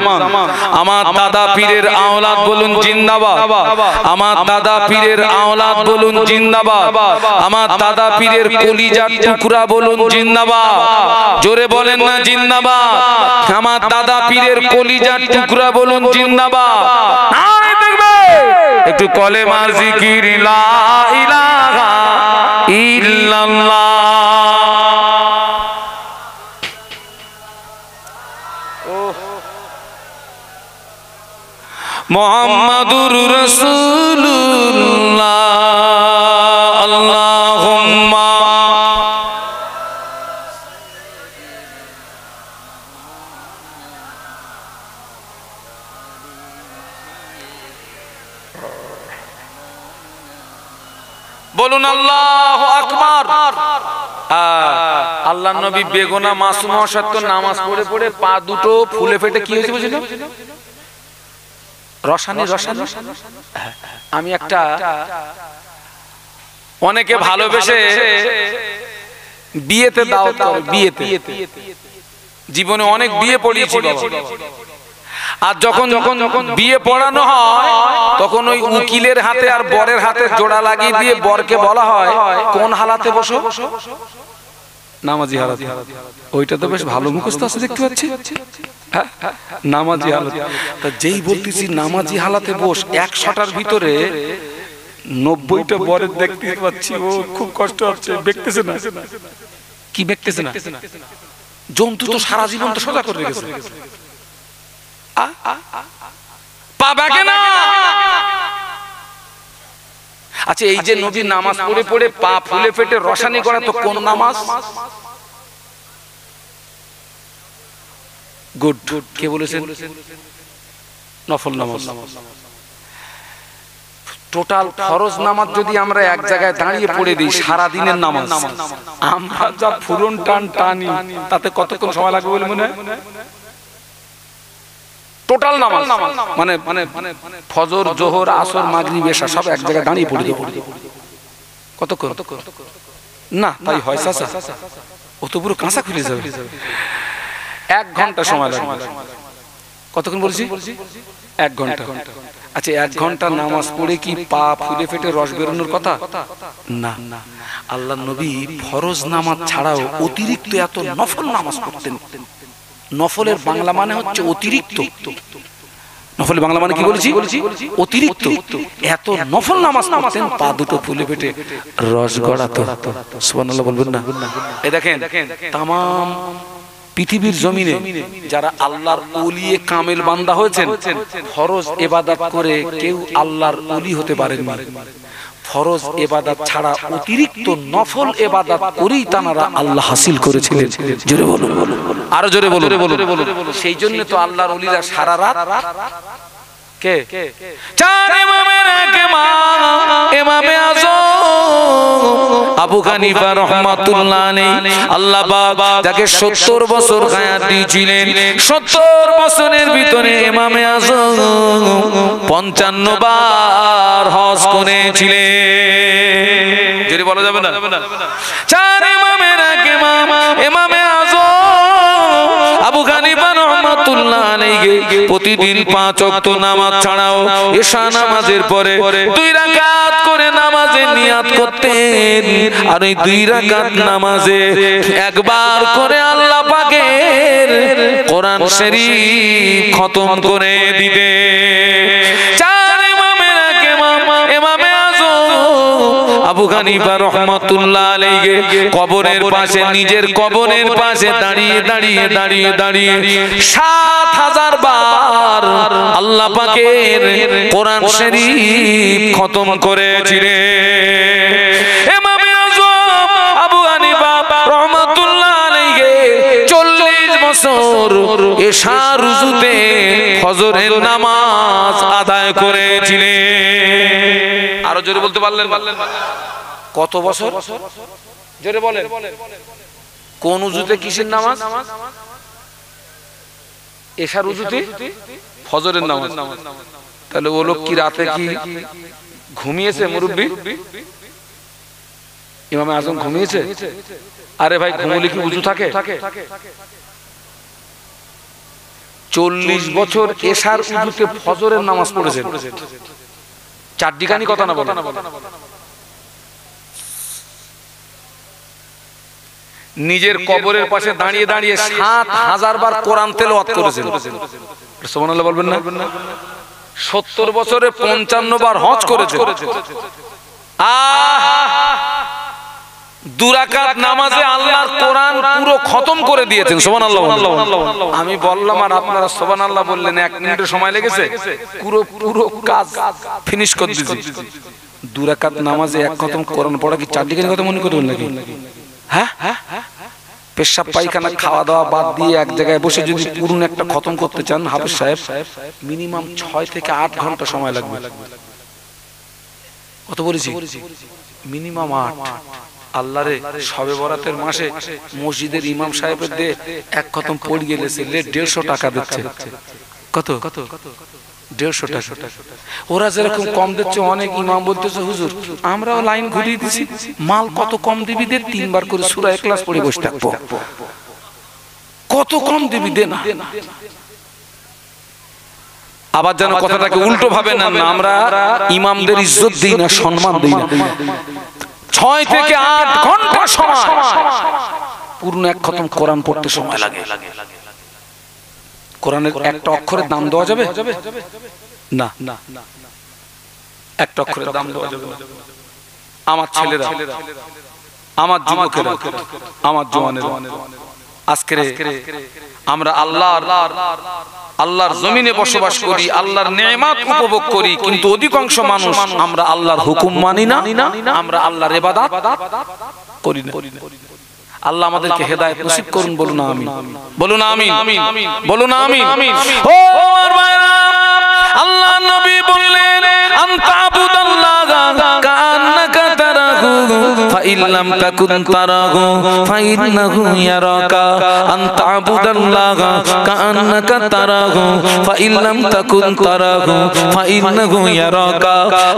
আমার দাদা পীরের আওলাদ বলুন জিন্দাবাদ। আমার দাদা পীরের আওলাদ বলুন জিন্দাবাদ। আমার দাদা পীরের কলিজার টুকরা বলুন জিন্দাবাদ। জোরে বলেন না জিন্দাবাদ। আমার দাদা পীরের কলিজার টুকরা বলুন জিন্দাবাদ। একটু কলেমার জিকির, লা ইলাহা ইল্লাল্লাহ। মুহাম্মাদুর রাসূলুল্লাহ। আল্লাহুম্মা বলুন আল্লাহু আকবার। আল্লাহর নবী বেগুনা মাসুম অসত্য নামাজ পড়ে পড়ে পা দুটো ফুলে ফেটে কি হয়েছে বুঝলেন? রসানি। আমি একটা, অনেকে ভালোবেসে বিয়েতে দাওয়াত করে, বিয়েতে জীবনে অনেক বিয়ে পড়িয়েছি বাবা। আর যখন বিয়ে পড়ানো হয় তখন ওই উকিলের হাতে আর বরের হাতে জোড়া লাগিয়ে দিয়ে বরকে বলা হয় কোন হালাতে বসো? নামাজি হালাতে। ওইটা তো বেশ ভালো মুখস্থ আছে দেখতে পাচ্ছি, নামাজি হালাতে। তা যেই বলতেছি নামাজি হালাতে বস, 100টার ভিতরে 90টা বরের দেখতে পাচ্ছি ও খুব কষ্ট হচ্ছে, দেখতেছে না। কি দেখতেছে না? জন্তু তো সারা জীবন তো সোজা করে রেখেছে, পাবে না। আচ্ছা, এই যে নবী নামাজ পড়ে পড়ে পা ফুলে ফেটে রসানি করা, তো কোন নামাজ? গুড। কে বলেছেন? নফল নামাজ। টোটাল ফরজ নামাজ যদি আমরা এক জায়গায় দাঁড়িয়ে পড়ে দিই, সারা দিনের নামাজ আমরা যা ফুরন টানি তাতে কতক্ষণ সময় লাগবে বলে মনে হয়? টোটাল নামাজ মানে ফজর, জোহর, আসর, মাগরিব, এশা সব এক জায়গায় দাঁড়িয়ে পড়ে দেব, কতক্ষণ? না তাই হয় চাচা, ও তো পুরো কাঁচা খুলে যাবে। 1 ঘন্টা সময় লাগবে। কতক্ষণ বলছি? 1 ঘন্টা। আচ্ছা, 1 ঘন্টা নামাজ পড়ে কি পা ফুলে ফেটে রস বেরোনোর কথা? না। আল্লাহর নবী ফরজ নামাজ ছাড়াও অতিরিক্ত এত নফল নামাজ পড়তেন। নফলের বাংলা মানে হচ্ছে অতিরিক্ত। নফলের বাংলা মানে কি বলেছি? অতিরিক্ত। এত নফল নামাজ পড়তেন, পা দুটো ফুলে ফেটে রস গড়াতো। সুবহানাল্লাহ বলবেন না? এই দেখেন, তামাম পৃথিবীর জমিনে যারা আল্লাহর ওলিয়ে কামেল বান্দা হয়েছেন, ফরজ ইবাদত করে কেউ আল্লাহর ওলি হতে পারেননি। ফরজ ইবাদত ছাড়া অতিরিক্ত নফল ইবাদত করেই তারা আল্লাহ হাসিল করেছিলেন। জোরে বলুন, আরো জোরে বলুন। সেই জন্য তো আল্লাহর ওলিরা সারা রাত কে? চার ইমামের এক ইমামে আযম আবু হানিফা রাহমাতুল্লাহ আলাইহি। আল্লাহ পাক যাকে 70 বছর হায়াত দিয়েছিলেন, 70 বছরের ভিতরে ইমামে আযম 55 বার হজ করেছিলেন। যদি বলা যাবে না, চার ইমামের এক ইমাম ইমামে আযম আবু হানিফা রাহমাতুল্লাহ আলাইহি প্রতিদিন 5 ওয়াক্ত নামাজ ছাড়াও এশা নামাজের পরে 2 রাকাত করে নামাজের নিয়াত করতেন। আর এই 2 রাকাত নামাজে একবার করে আল্লাহ পাকের কোরআন শরীফ খতম করে দিতেন। চার ইমামের এক ইমাম ইমামে আযম আবু হানিফা রাহমাতুল্লাহ আলাইহি কবরের পাশে, নিজের কবরের পাশে দাঁড়িয়ে দাঁড়িয়ে দাঁড়িয়ে দাঁড়িয়ে 7000 বার আল্লাহ পাকের কোরআন শরীফ খতম করেছিলেন। ইমামে আযম আবু হানিফা রাহমাতুল্লাহ আলাইহি 40 বছর এশা রুজুতে ফজরের নামাজ আদায় করেছিলেন। আরো জোরে বলতে পারলেন? কত বছর? জোরে বলেন। কোন উজুতে কিসের নামাজ? এশার উজুতে ফজরের নামাজ। তাহলে ও লোক কি রাতে কি ঘুমিয়েছে? মুরব্বি ইমামে আযম ঘুমিয়েছে? আরে ভাই, ঘুমলে কি উজু থাকে? 40 বছর এশার উজুতে ফজরের নামাজ পড়েছেন। চারদিকানি কথা না বলেন। নিজের কবরের পাশে দাঁড়িয়ে দাঁড়িয়ে 7000 বার কোরআন তেলাওয়াত করেছেন। সুবহানাল্লাহ বলবেন না? 70 বছরে 55 বার হজ করেছেন। 2 রাকাত নামাজে আল্লাহর কোরআন পুরো খতম করে দিয়েছেন। সুবহানাল্লাহ। আমি বললাম আর আপনারা সুবহানাল্লাহ বললেন, 1 মিনিটের সময় লেগেছে, পুরো কাজ ফিনিশ করে দিয়েছি। 2 রাকাত নামাজে এক খতম কোরআন পড়া কি চারদিকে কথা মনে করবেন নাকি? হ্যাঁ, পেশাব পায়খানা খাওয়া দাওয়া বাদ দিয়ে এক জায়গায় বসে যদি পুরো একটা খতম করতে চান হাফেজ সাহেব, মিনিমাম 6 থেকে 8 ঘন্টা সময় লাগবে। কত বলেছি? মিনিমাম 8। আল্লাহরে শবে বরাতের মাসে মসজিদের ইমাম সাহেবের দিয়ে এক খতম পড়ে গেলে 150 টাকা দিচ্ছে। কত? 150 টাকা। ওরা যেরকম কম দিচ্ছে, অনেক ইমাম বলতেছে হুজুর আমরাও লাইন ঘুরিয়ে দিছি, মাল কত কম দিবি দে, 3 বার করে সূরা ইখলাস পড়ে বসে থাকবো। কত কম দিবি দে না। আবার যেন কথাটাকে উল্টো ভাবে না, আমরা ইমামদের ইজ্জত দিই না, সম্মান দিই না। 6 থেকে 8 ঘন্টা সময় পূর্ণ এক খতম কোরআন পড়তে সময় লাগে। কোরআনের একটা অক্ষরের দাম দেওয়া যাবে না? একটা অক্ষরের দাম দেওয়া যাবে না। আমার ছেলেরা, আমার যুবকেরা, আমার জওয়ানেরা, আজকে আমরা আল্লাহর জমিনে বসবাস করি, আল্লাহর নেয়ামত উপভোগ করি, কিন্তু অধিকাংশ মানুষ আমরা আল্লাহর হুকুম মানি না, আমরা আল্লাহর ইবাদত করি না। আল্লাহ আমাদেরকে হেদায়েত নসিব করুন। বলুন আমিন, বলুন আমিন, বলুন আমিন। ও আমার ভাইরা, আল্লাহ নবী বললেন আনতাবুদাল্লাহা কাআন্নাকা তারাহু ফাইন লাম তাকুন তারাহু ফাইন্নাহু ইয়ারাকা। আনতাবুদাল্লাহা কাআন্নাকা তারাহু ফাইন লাম তাকুন তারাহু ফাইন্নাহু ইয়ারাকা।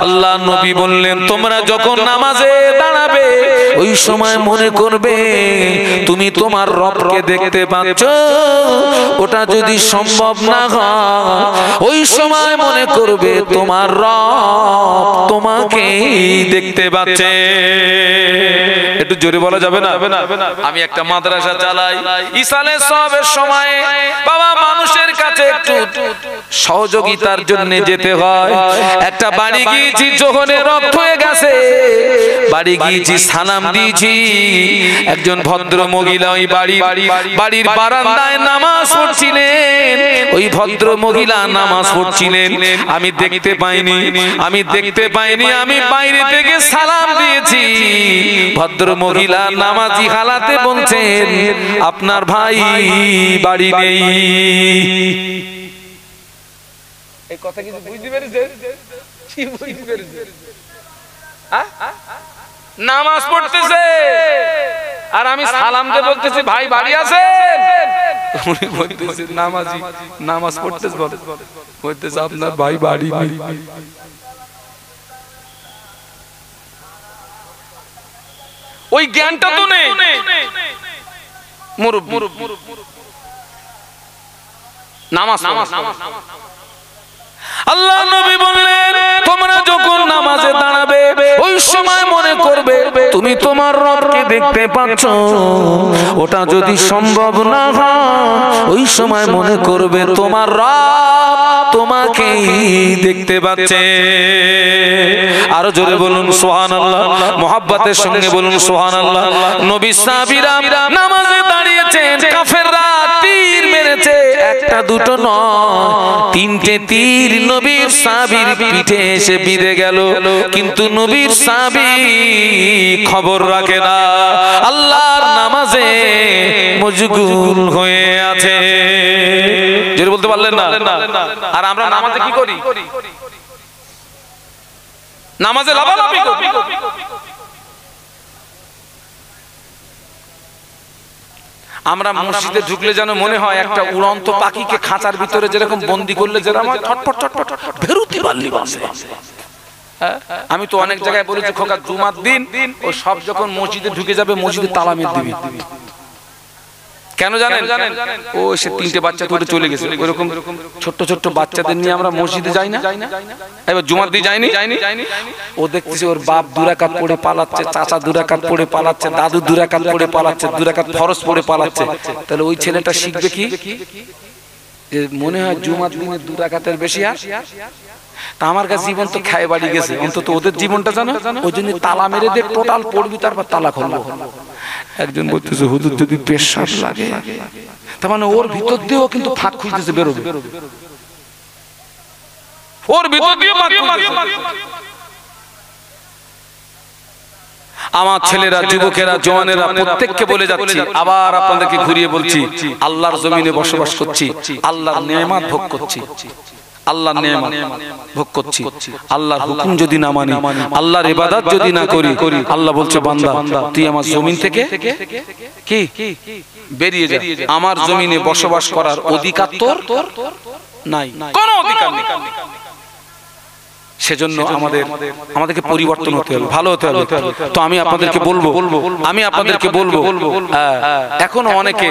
আল্লাহ নবী বললেন তোমরা যখন নামাজে দাঁড়াবে ওই সময় মনে করবে তুমি তোমার রবকে দেখতে পাচ্ছ। ওটা যদি সম্ভব না হয় ওই সময় মনে করবে তোমার রব তোমাকে দেখতে পাচ্ছে। একটু জোরে বলা যাবে না? আমি একটা মাদ্রাসা চালাই, ইসালে সবের সময় বাবা মানুষের কাছে একটু সহযোগিতার জন্য যেতে হয়। একটা বাড়ি গিয়েছি, যখনই রক্ত হয়ে গেছে, বাড়ি গিয়েছি, সালাম দিয়েছি। একজন ভদ্র মহিলা ওই বাড়ির বারান্দায় নামাজ পড়ছিলেন। ওই ভদ্র মহিলা নামাজ পড়ছিলেন, আমি দেখতে পাইনি। আমি বাইরে থেকে সালাম দিয়েছি। ভদ্র মহিলা নামাজি হালাতে বলছেন আপনার ভাই বাড়ি নেই। এই কথা কিছু বুঝতে পেরেছেন? কি বুঝতে পেরেছেন? নামাজ পড়তেছে আর আমি সালাম দিয়ে বলতেছি ভাই বাড়ি আছেন, উনি বলতেছে নামাজি নামাজ পড়তেছে, বলতেছে আপনার ভাই বাড়ি নেই। ওই জ্ঞানটা তো নেই। মুরব্বি নামাজ আল্লাহ নবী বললেন তোমরা যখন নামাজে দাঁড়াবে ওই সময় মনে করবে তুমি তোমার রবকে দেখতে পাচ্ছ, ওটা যদি সম্ভব না হয় ওই সময় মনে করবে তোমার রব তোমাকেই দেখতে পাচ্ছে। আরো জোরে বলুন সুবহানাল্লাহ, মুহাব্বতের সঙ্গে বলুন সুবহানাল্লাহ। নবী সাহাবীরা নামাজে দাঁড়িয়েছেন, কাফেররা তীর মেরেছে, একটা দুটো নয়, তিনটে তীর নবীর সাহাবীর পিঠে এসে বিঁধে গেল, কিন্তু নবীর সাহাবী খবর রাখে না, আল্লাহর নামাজে মশগুল হয়ে আছে। যেটা বলতে পারলেন না। আর আমরা নামাজে কি করি? নামাজে লাফালাফি করি। আমরা মসজিদে ঢুকলে যেন মনে হয় একটা উড়ন্ত পাখিকে খাঁচার ভিতরে যেরকম বন্দি করলে যেরকম ছটফট ছটফট বেরোতে পারলি বাসে। আমি তো অনেক জায়গায় বলেছি খোকা জুমার দিন ও সব যখন মসজিদে ঢুকে যাবে মসজিদে তালা মেরে দিবি। কেন জানেন? ও সে তিনটে বাচ্চা তুলে চলে গেছে, ওইরকম ছোট্ট ছোট্ট বাচ্চাদের নিয়ে আমরা মসজিদে যাই না? এবার জুমার দিন যাইনি, ও দেখতেছি ওর বাপ দুরাকাত পড়ে পালাচ্ছে, চাচা দুরাকাত পড়ে পালাচ্ছে, দাদু দুরাকাত পড়ে পালাচ্ছে, দুরাকাত ফরজ পড়ে পালাচ্ছে। তাহলে ওই ছেলেটা শিখবে কি? যে মনে হয় জুমার দিনে দুরাকাতের বেশি আর তা আমার কাছে জীবন তো খায় বাড়ি গেছে, অন্তত ওদের জীবনটা জানো। ওই জন্য তালা মেরে দে, টোটাল পড়বি, তারপর তালা খুলবো। একজন বলতেছে হুজুর যদি পেশাব লাগে, তার মানে ওর ভিতর দিয়েও কিন্তু ফাঁক খুঁজতেছে বেরোবে, ওর ভিতর দিয়ে ফাঁক খুঁজতেছে। আমার ছেলেরা, যুবকেরা, জওয়ানেরা প্রত্যেককে বলে যাচ্ছি, আবার আপনাদেরকে ঘুরিয়ে বলছি, আল্লাহর জমিনে বসবাস করছি, আল্লাহর নেয়ামত ভোগ করছি, আল্লাহর নেয়ামত ভোগ করছি। আল্লাহর হুকুম যদি না মানি, আল্লাহর ইবাদত যদি না করি, আল্লাহ বলছে বান্দা তুই আমার জমিন থেকে কি বেরিয়ে যা, আমার জমিনে বসবাস করার অধিকার তোর নাই, কোনো অধিকার নেই। সেজন্য আমাদেরকে পরিবর্তন হতে হবে, ভালো হতে হবে। তো আমি আপনাদেরকে বলবো এখনো অনেকে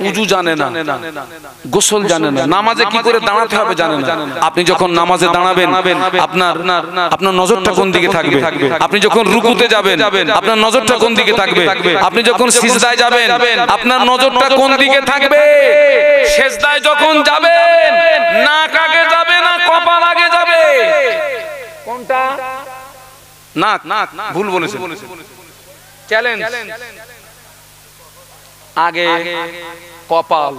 উজু জানে না, গোসল জানে না, নামাজে কি করে দাঁড়াতে হবে জানে না। আপনি যখন নামাজে দাঁড়াবেন আপনার নজরটা কোন দিকে থাকবে? আপনি যখন রুকুতে যাবেন আপনার নজরটা কোন দিকে থাকবে? আপনি যখন সিজদায় যাবেন আপনার নজরটা কোন দিকে থাকবে? সিজদায় যখন যাবেন নাক আগে যাবে না কপাল আগে যাবে? কোনটা? নাক। ভুল বলেছেন, চ্যালেঞ্জ। আগে কপাল।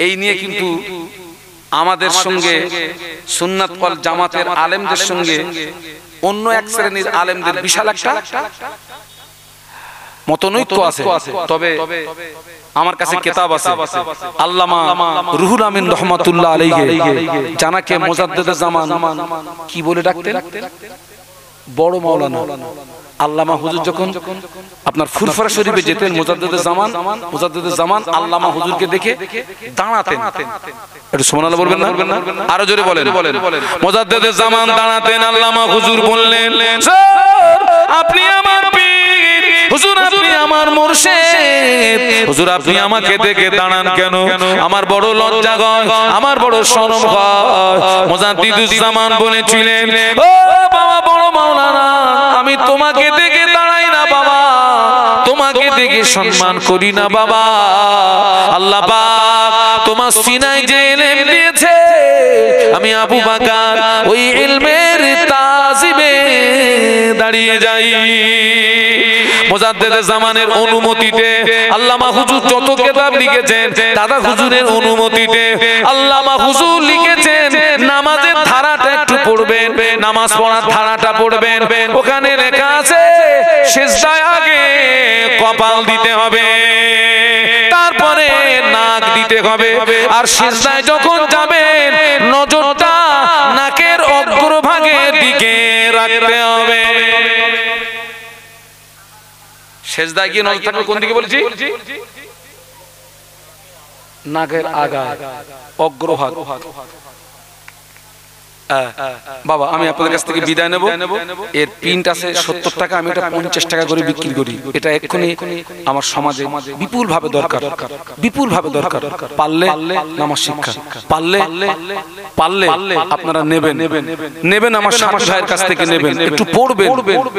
এই নিয়ে কিন্তু আমাদের সঙ্গে সুন্নাত ওয়াল জামাতের আলেমদের সঙ্গে অন্য এক শ্রেণীর আলেমদের বিশাল একটা মতনৈক্য আছে। তবে আমার কাছে কিতাব আছে, আল্লামা রুহুল আমিন রহমাতুল্লাহ আলাইহি জানাকে মুজাদ্দিদে জামান কি বলে ডাকতেন? বড় মাওলানা। আল্লামা হুজুর যখন আপনার ফুরফুরা শরীফে যেতেন মুজাদ্দিদে জামান আল্লামা হুজুরকে দেখে দাঁড়াতেন। একটু সুবহানাল্লাহ বলবেন না? আরো জোরে বলেন। মুজাদ্দিদে জামান দাঁড়াতেন, আল্লামা হুজুর বললেন স্যার আপনি আমার পীর, হুজুর আপনি আমার মুর্শিদ, হুজুর আপনি আমাকে দেখে দাঁড়ান কেন? আমার বড় লজ্জা হয়, আমার বড় শরম হয়। মুজাদ্দিদুজ জামান বলেছিলেন ও বাবা বড় মাওলানা, আমি তোমাকে দেখে দাঁড়াই না বাবা, তোমাকে দেখে সম্মান করি না বাবা। আল্লাহ পাক তোমার সিনায় যে ইলম দিয়েছে আমি আবু বকর ওই ইলমের তাজিবে দাঁড়িয়ে যাই। মুজাদ্দিদে জামানের অনুমতিতে আল্লামা হুজুর যত কিতাব লিখেছেন দাদা হুজুরের অনুমতিতে আল্লামা হুজুর লিখেছেন নামাজের ধারাটা একটু পড়বেন, নামাজ পড়ার ধারাটা পড়বেন। ওখানে লেখা আছে সিজদায় আগে কপাল দিতে হবে, তারপরে নাক দিতে দিতে হবে। আর সিজদায় যখন যাবেন নজরটা নাকের অগ্রভাগের দিকে রাখতে হবে। সিজদায় গিয়ে নজর থাকবে কোন দিকে বলছি? নাকের আগায়, অগ্রভাগ। বাবা আমি আপনাদের কাছ থেকে বিদায় নেব। এর প্রিন্ট আছে 70 টাকা, আমি এটা 50 টাকা করে বিক্রি করি। এটা এক্ষুনি আমার সমাজে বিপুল ভাবে দরকার, বিপুল ভাবে দরকার। পারলে নামাজ শিক্ষা, পারলে আপনারা নেবেন, নেবেন আমার সাথী ভাইয়ের কাছ থেকে নেবেন। একটু পড়বেন,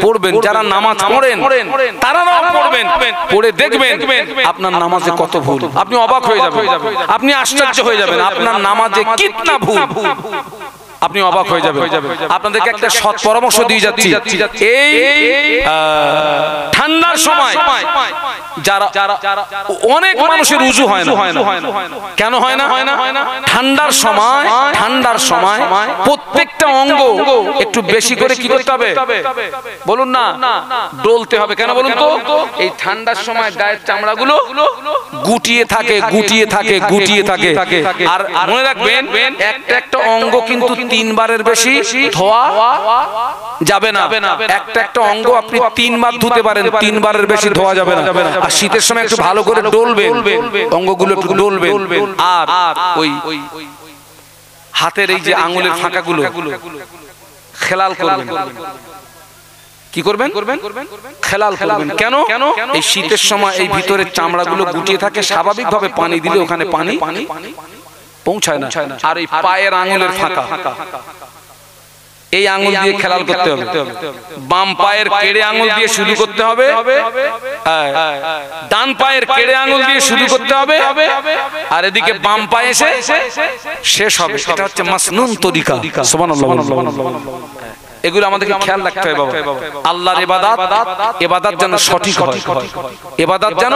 পড়বেন। যারা নামাজ পড়েন তারাও পড়বেন, পড়ে দেখবেন আপনার নামাজে কত ভুল। আপনি অবাক হয়ে যাবেন, আপনি আশ্চর্য হয়ে যাবেন আপনার নামাজে কিতনা ভুল। আপনি অবাক হয়ে যাবেন। আপনাদেরকে একটা সৎ পরামর্শ দিয়ে যাচ্ছি। এই ঠান্ডার সময় যারা অনেক মানুষের উজু হয় না, কেন হয় না? ঠান্ডার সময় প্রত্যেকটা অঙ্গ একটু বেশি করে কি করতে হবে বলুন না? ডলতে হবে। কেন বলুন তো? এই ঠান্ডার সময় গায়ের চামড়াগুলো গুটিয়ে থাকে, গুটিয়ে থাকে, গুটিয়ে থাকে। আর মনে রাখবেন একটা একটা অঙ্গ কিন্তু 3 বারের বেশি ধোয়া যাবে না। একটা একটা অঙ্গ আপনি 3 বার ধুতে পারেন, 3 বারের বেশি ধোয়া যাবে না। আর শীতের সময় একটু ভালো করে ডলবেন, অঙ্গগুলো একটু ডলবেন। আর ওই হাতের এই যে আঙ্গুলের ফাঁকাগুলো খেলাল করবেন। কি করবেন? খেলাল করবেন। কেন? এই শীতের সময় এই ভিতরের চামড়াগুলো গুটিয়ে থাকে, স্বাভাবিকভাবে পানি দিলে ওখানে পানি পৌঁছায় না। আর এই পায়ের আঙ্গুলের ফাঁকা, এই আঙ্গুল দিয়ে খেলাল করতে হবে। বাম পায়ের কেড়ে আঙ্গুল দিয়ে শুরু করতে হবে, ডান পায়ের কেড়ে আঙ্গুল দিয়ে শুরু করতে হবে, আর এদিকে বাম পায়ে এসে শেষ হবে। এটা হচ্ছে মাসনুন তরিকা। সুবহানাল্লাহ। এগুলো আমাদেরকে খেয়াল রাখতে হবে বাবা। আল্লাহর ইবাদত যেন সঠিক হয়, ইবাদত যেন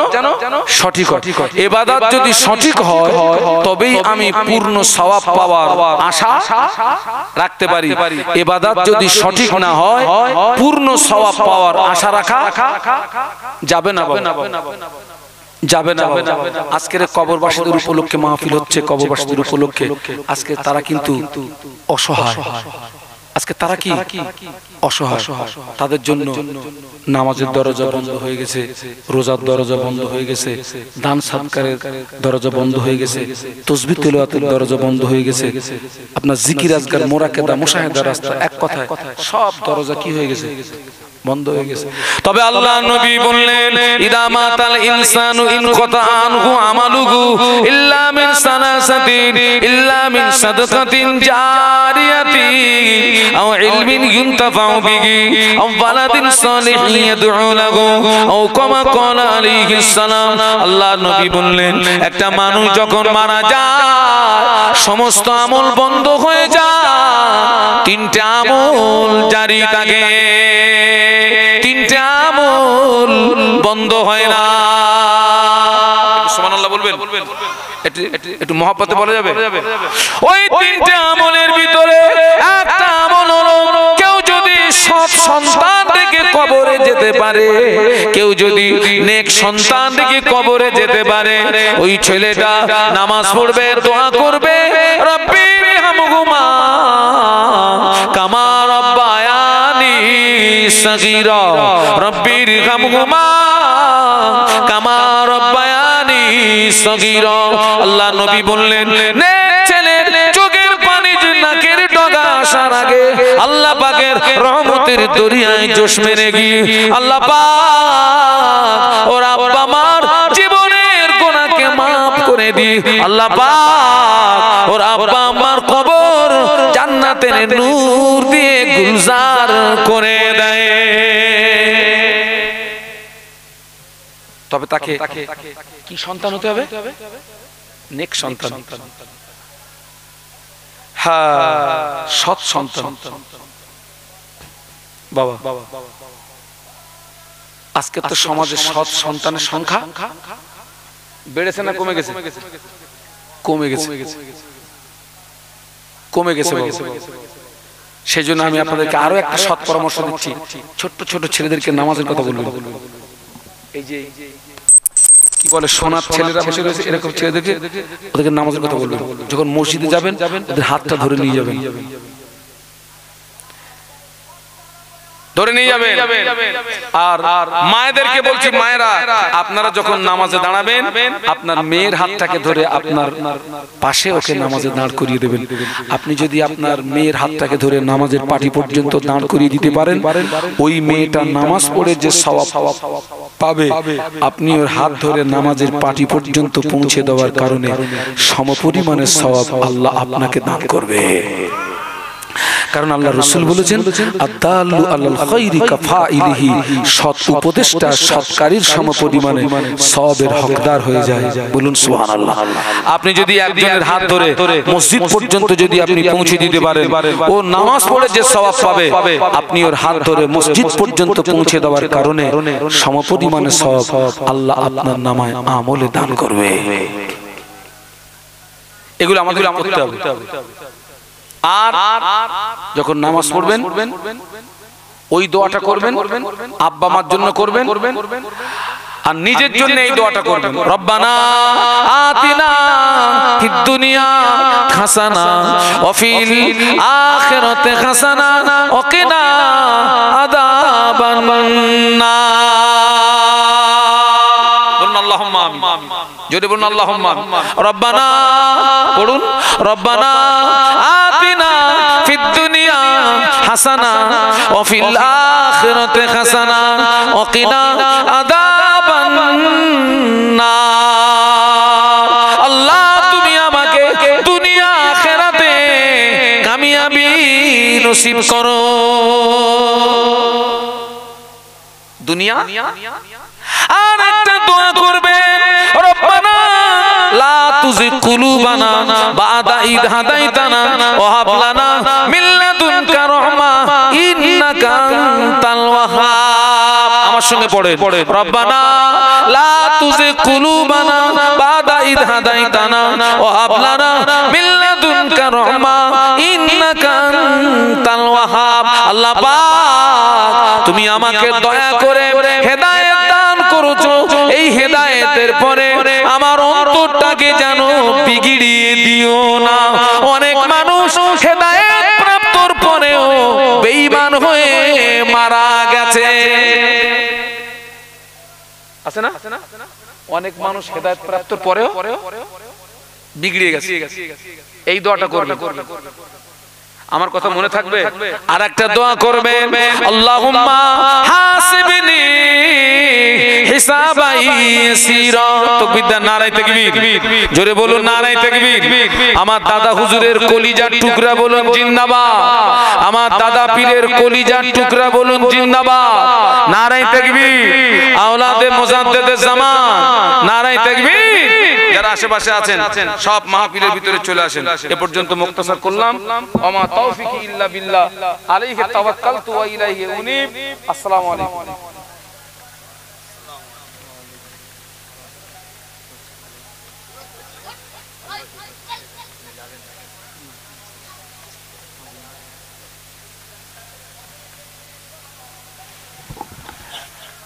সঠিক হয়। ইবাদত যদি সঠিক হয় তবেই আমি পূর্ণ সওয়াব পাওয়ার আশা রাখতে পারি। ইবাদত যদি সঠিক না হয় পূর্ণ সওয়াব পাওয়ার আশা রাখা যাবে না, যাবে না। আজকের কবরবাসীদের উপলক্ষে মাহফিল হচ্ছে, কবরবাসীদের উপলক্ষে। আজকে তারা কিন্তু অসহায়, আজকে তারা কি অসহায়। তাদের জন্য নামাজের দরজা বন্ধ হয়ে গেছে, রোজার দরজা বন্ধ হয়ে গেছে, দান সাদকারের দরজা বন্ধ হয়ে গেছে, তাসবিহ তিলাওয়াতের দরজা বন্ধ হয়ে গেছে, আপনার জিকির আজকার মুরাকাবা মুশাহাদা রাস্তা, এক কথায় সব দরজা কি হয়ে গেছে? বন্ধ হয়ে গেছে। তবে আল্লাহ নবী বললেন ইদা মাতাল ইনসানু ইন কাতা আনহু আমালুহু ইল্লা মিন সানাসাতিন ইল্লা মিন সাদাকাতিন জারিয়াতিন আও ইলমিন ইনতাফাউ বিহি আও ওয়ালাদিন সালিহিন ইয়াদউ লাহু আও কামা ক্বালা আলাইহিস সালাম। আল্লাহ নবী বললেন একটা মানুষ যখন মারা যায় সমস্ত আমল বন্ধ হয়ে যায়, 3টা আমল জারি থাকে, 3টা আমল বন্ধ হয় না। সুবহানাল্লাহ বলবেন, একটু মহব্বতে বলা যাবে। ওই 3টা আমলের ভিতরে একটা আমল হলো কেউ যদি সৎ সন্তান রেখে কবরে যেতে পারে, কেউ যদি নেক সন্তান রেখে কবরে যেতে পারে, ওই ছেলেটা নামাজ পড়বে, দোয়া করবে, রব্বি রহমহুমা কামা রাব্বায়ানি সগীরা, রব্বি রহমহুমা কামা রাব্বায়ানি সগীরা। আল্লাহ নবী বললেন নেক ছেলে চোখের পানি নাকের ডগা আসার আগে আল্লাহ পাকের রহমতের দরিয়ায় জোশ মেরে গিয়ে আল্লাহ পাক ওর আব্বা মার জীবনের গুনাহকে maaf করে দি। আল্লাহ পাক ওর আব্বা মার কবর জান্নাতের নূর দিয়ে গুলজার করে দেয়। তবে তাকে কি সন্তান হতে হবে? নেক সন্তান, হ্যাঁ সৎ সন্তান। বাবা আজকে তো সমাজে সৎ সন্তানের সংখ্যা বেড়েছে না কমে গেছে? কমে গেছে, কমে গেছে। সেই জন্য আমি আপনাদেরকে আরো একটা সৎ পরামর্শ দিচ্ছি, ছোট্ট ছোট ছেলেদেরকে নামাজের কথা বলবেন। এই যে কি বলে সোনার ছেলেরা বসে রয়েছে, এরকম ছেলেদেরকে ওদেরকে নামাজের কথা বলবেন। যখন মসজিদে যাবেন ওদের হাতটা ধরে নিয়ে যাবেন, ধরে নিয়ে যাবেন। আর মায়েদেরকে বলছি, মায়েরা আপনারা যখন নামাজে দাঁড়াবেন আপনার মেয়ের হাতটাকে ধরে আপনার পাশে ওকে নামাজে দাঁড় করিয়ে দেবেন। আপনি যদি আপনার মেয়ের হাতটাকে ধরে নামাজের পাটি পর্যন্ত দাঁড় করিয়ে দিতে পারেন, ওই মেয়েটা নামাজ পড়ে যে সওয়াব পাবে, আপনি ওর হাত ধরে নামাজের পাটি পর্যন্ত পৌঁছে দেওয়ার কারণে সমপরিমাণের সওয়াব আল্লাহ আপনাকে দান করবে। কারণ আল্লাহ রাসূল বলেছেন, আদাল্লু আলাল খায়রি কাফাইলিহি, সৎ উপদেশটা সৎকারীর সমপরিমাণে সওয়াবের হকদার হয়ে যায়। বলুন সুবহানাল্লাহ। আপনি যদি একজনের হাত ধরে মসজিদ পর্যন্ত যদি আপনি পৌঁছে দিতে পারেন, ও নামাজ পড়ে যে সওয়াব পাবে, আপনি ওর হাত ধরে মসজিদ পর্যন্ত পৌঁছে দেওয়ার কারণে সমপরিমাণে সওয়াব আল্লাহ আপনার নামায় আমলে দান করবে। এগুলো আমাদের করতে হবে। আর যখন নামাজ পড়বেন ওই দোয়াটা করবেন, আব্বা মার জন্য করবেন, আর নিজের জন্য এই দোয়াটা করবেন, রব্বানা আতিনা ফিদ দুনিয়া হাসানা ওয়া ফিল আখিরাতি হাসানা ওয়া কিনা আযাবান নার। বলুন আল্লাহুম্মা আমিন। জোরে বলুন আল্লাহুম্মা আমিন। রব্বানা পড়ুন, রব্বানা আতিনা ফিদ দুনিয়া হাসানা ওয়া ফিল আখিরাতি হাসানা ওয়া কিনা আযাবান নার। আল্লাহ তুমি আমাকে দুনিয়া আখিরাতে কামিয়াবি নসিব করো। দুনিয়া আর একটা দোয়া করবেন, রব্বানা লা তুযিগ কুলুবানা বা'দা ইদ হাদাইতানা ওয়া হাব লানা মিন লাদুনকা রাহমা ইন্নাকা আনতাল ওয়াহ্হাব। আমার সঙ্গে পড়েন, রব্বানা লা তুযিগ কুলুবানা বা'দা ইদ হাদাইতানা ওয়া হাব লানা মিন লাদুনকা রাহমা ইন্নাকা আনতাল ওয়াহ্হাব। আল্লাহ পাক তুমি আমাকে দয়া করে হেদায়েত দান করেছো, এই হেদায়েতের পরে আমার অন্তরটাকে যেন বিগড়িয়ে দিও না। অনেক মানুষ হেদায়েত প্রাপ্তর পরেও বেঈমান হয়ে মারা গেছে, আছে না? অনেক মানুষ হেদায়েত প্রাপ্তর পরেও বিগড়িয়ে গেছে। এই দোয়াটা করবে, আমার কথা মনে থাকবে। আর একটা দোয়া করবে, আল্লাহুম্মা হাসিবনি হিসাবাই ইয়াসীরা। তাকবীর, নারায়ে তাকবীর। জোরে বলুন নারায়ে তাকবীর। আমার দাদা হুজুরের কলিজার টুকরা বলুন জিন্দাবাদ। আমার দাদা পীরের কলিজার টুকরা বলুন জিন্দাবাদ। নারায়ে তাকবীর। আওলাদে মুজাদ্দেদে জামান, নারায়ে তাকবীর। যারা আশেপাশে আছেন সব মাহফিলের ভিতরে চলে আসেন। এ পর্যন্ত মুক্তাসার করলাম। ওমা তাওফিকি ইল্লা বিল্লাহ, আলাইহি তাওয়াক্কালতু ওয়া ইলাইহি উনীব। আসসালামু আলাইকুম।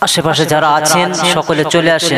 আশেপাশে যারা আছেন সকলে চলে আসেন।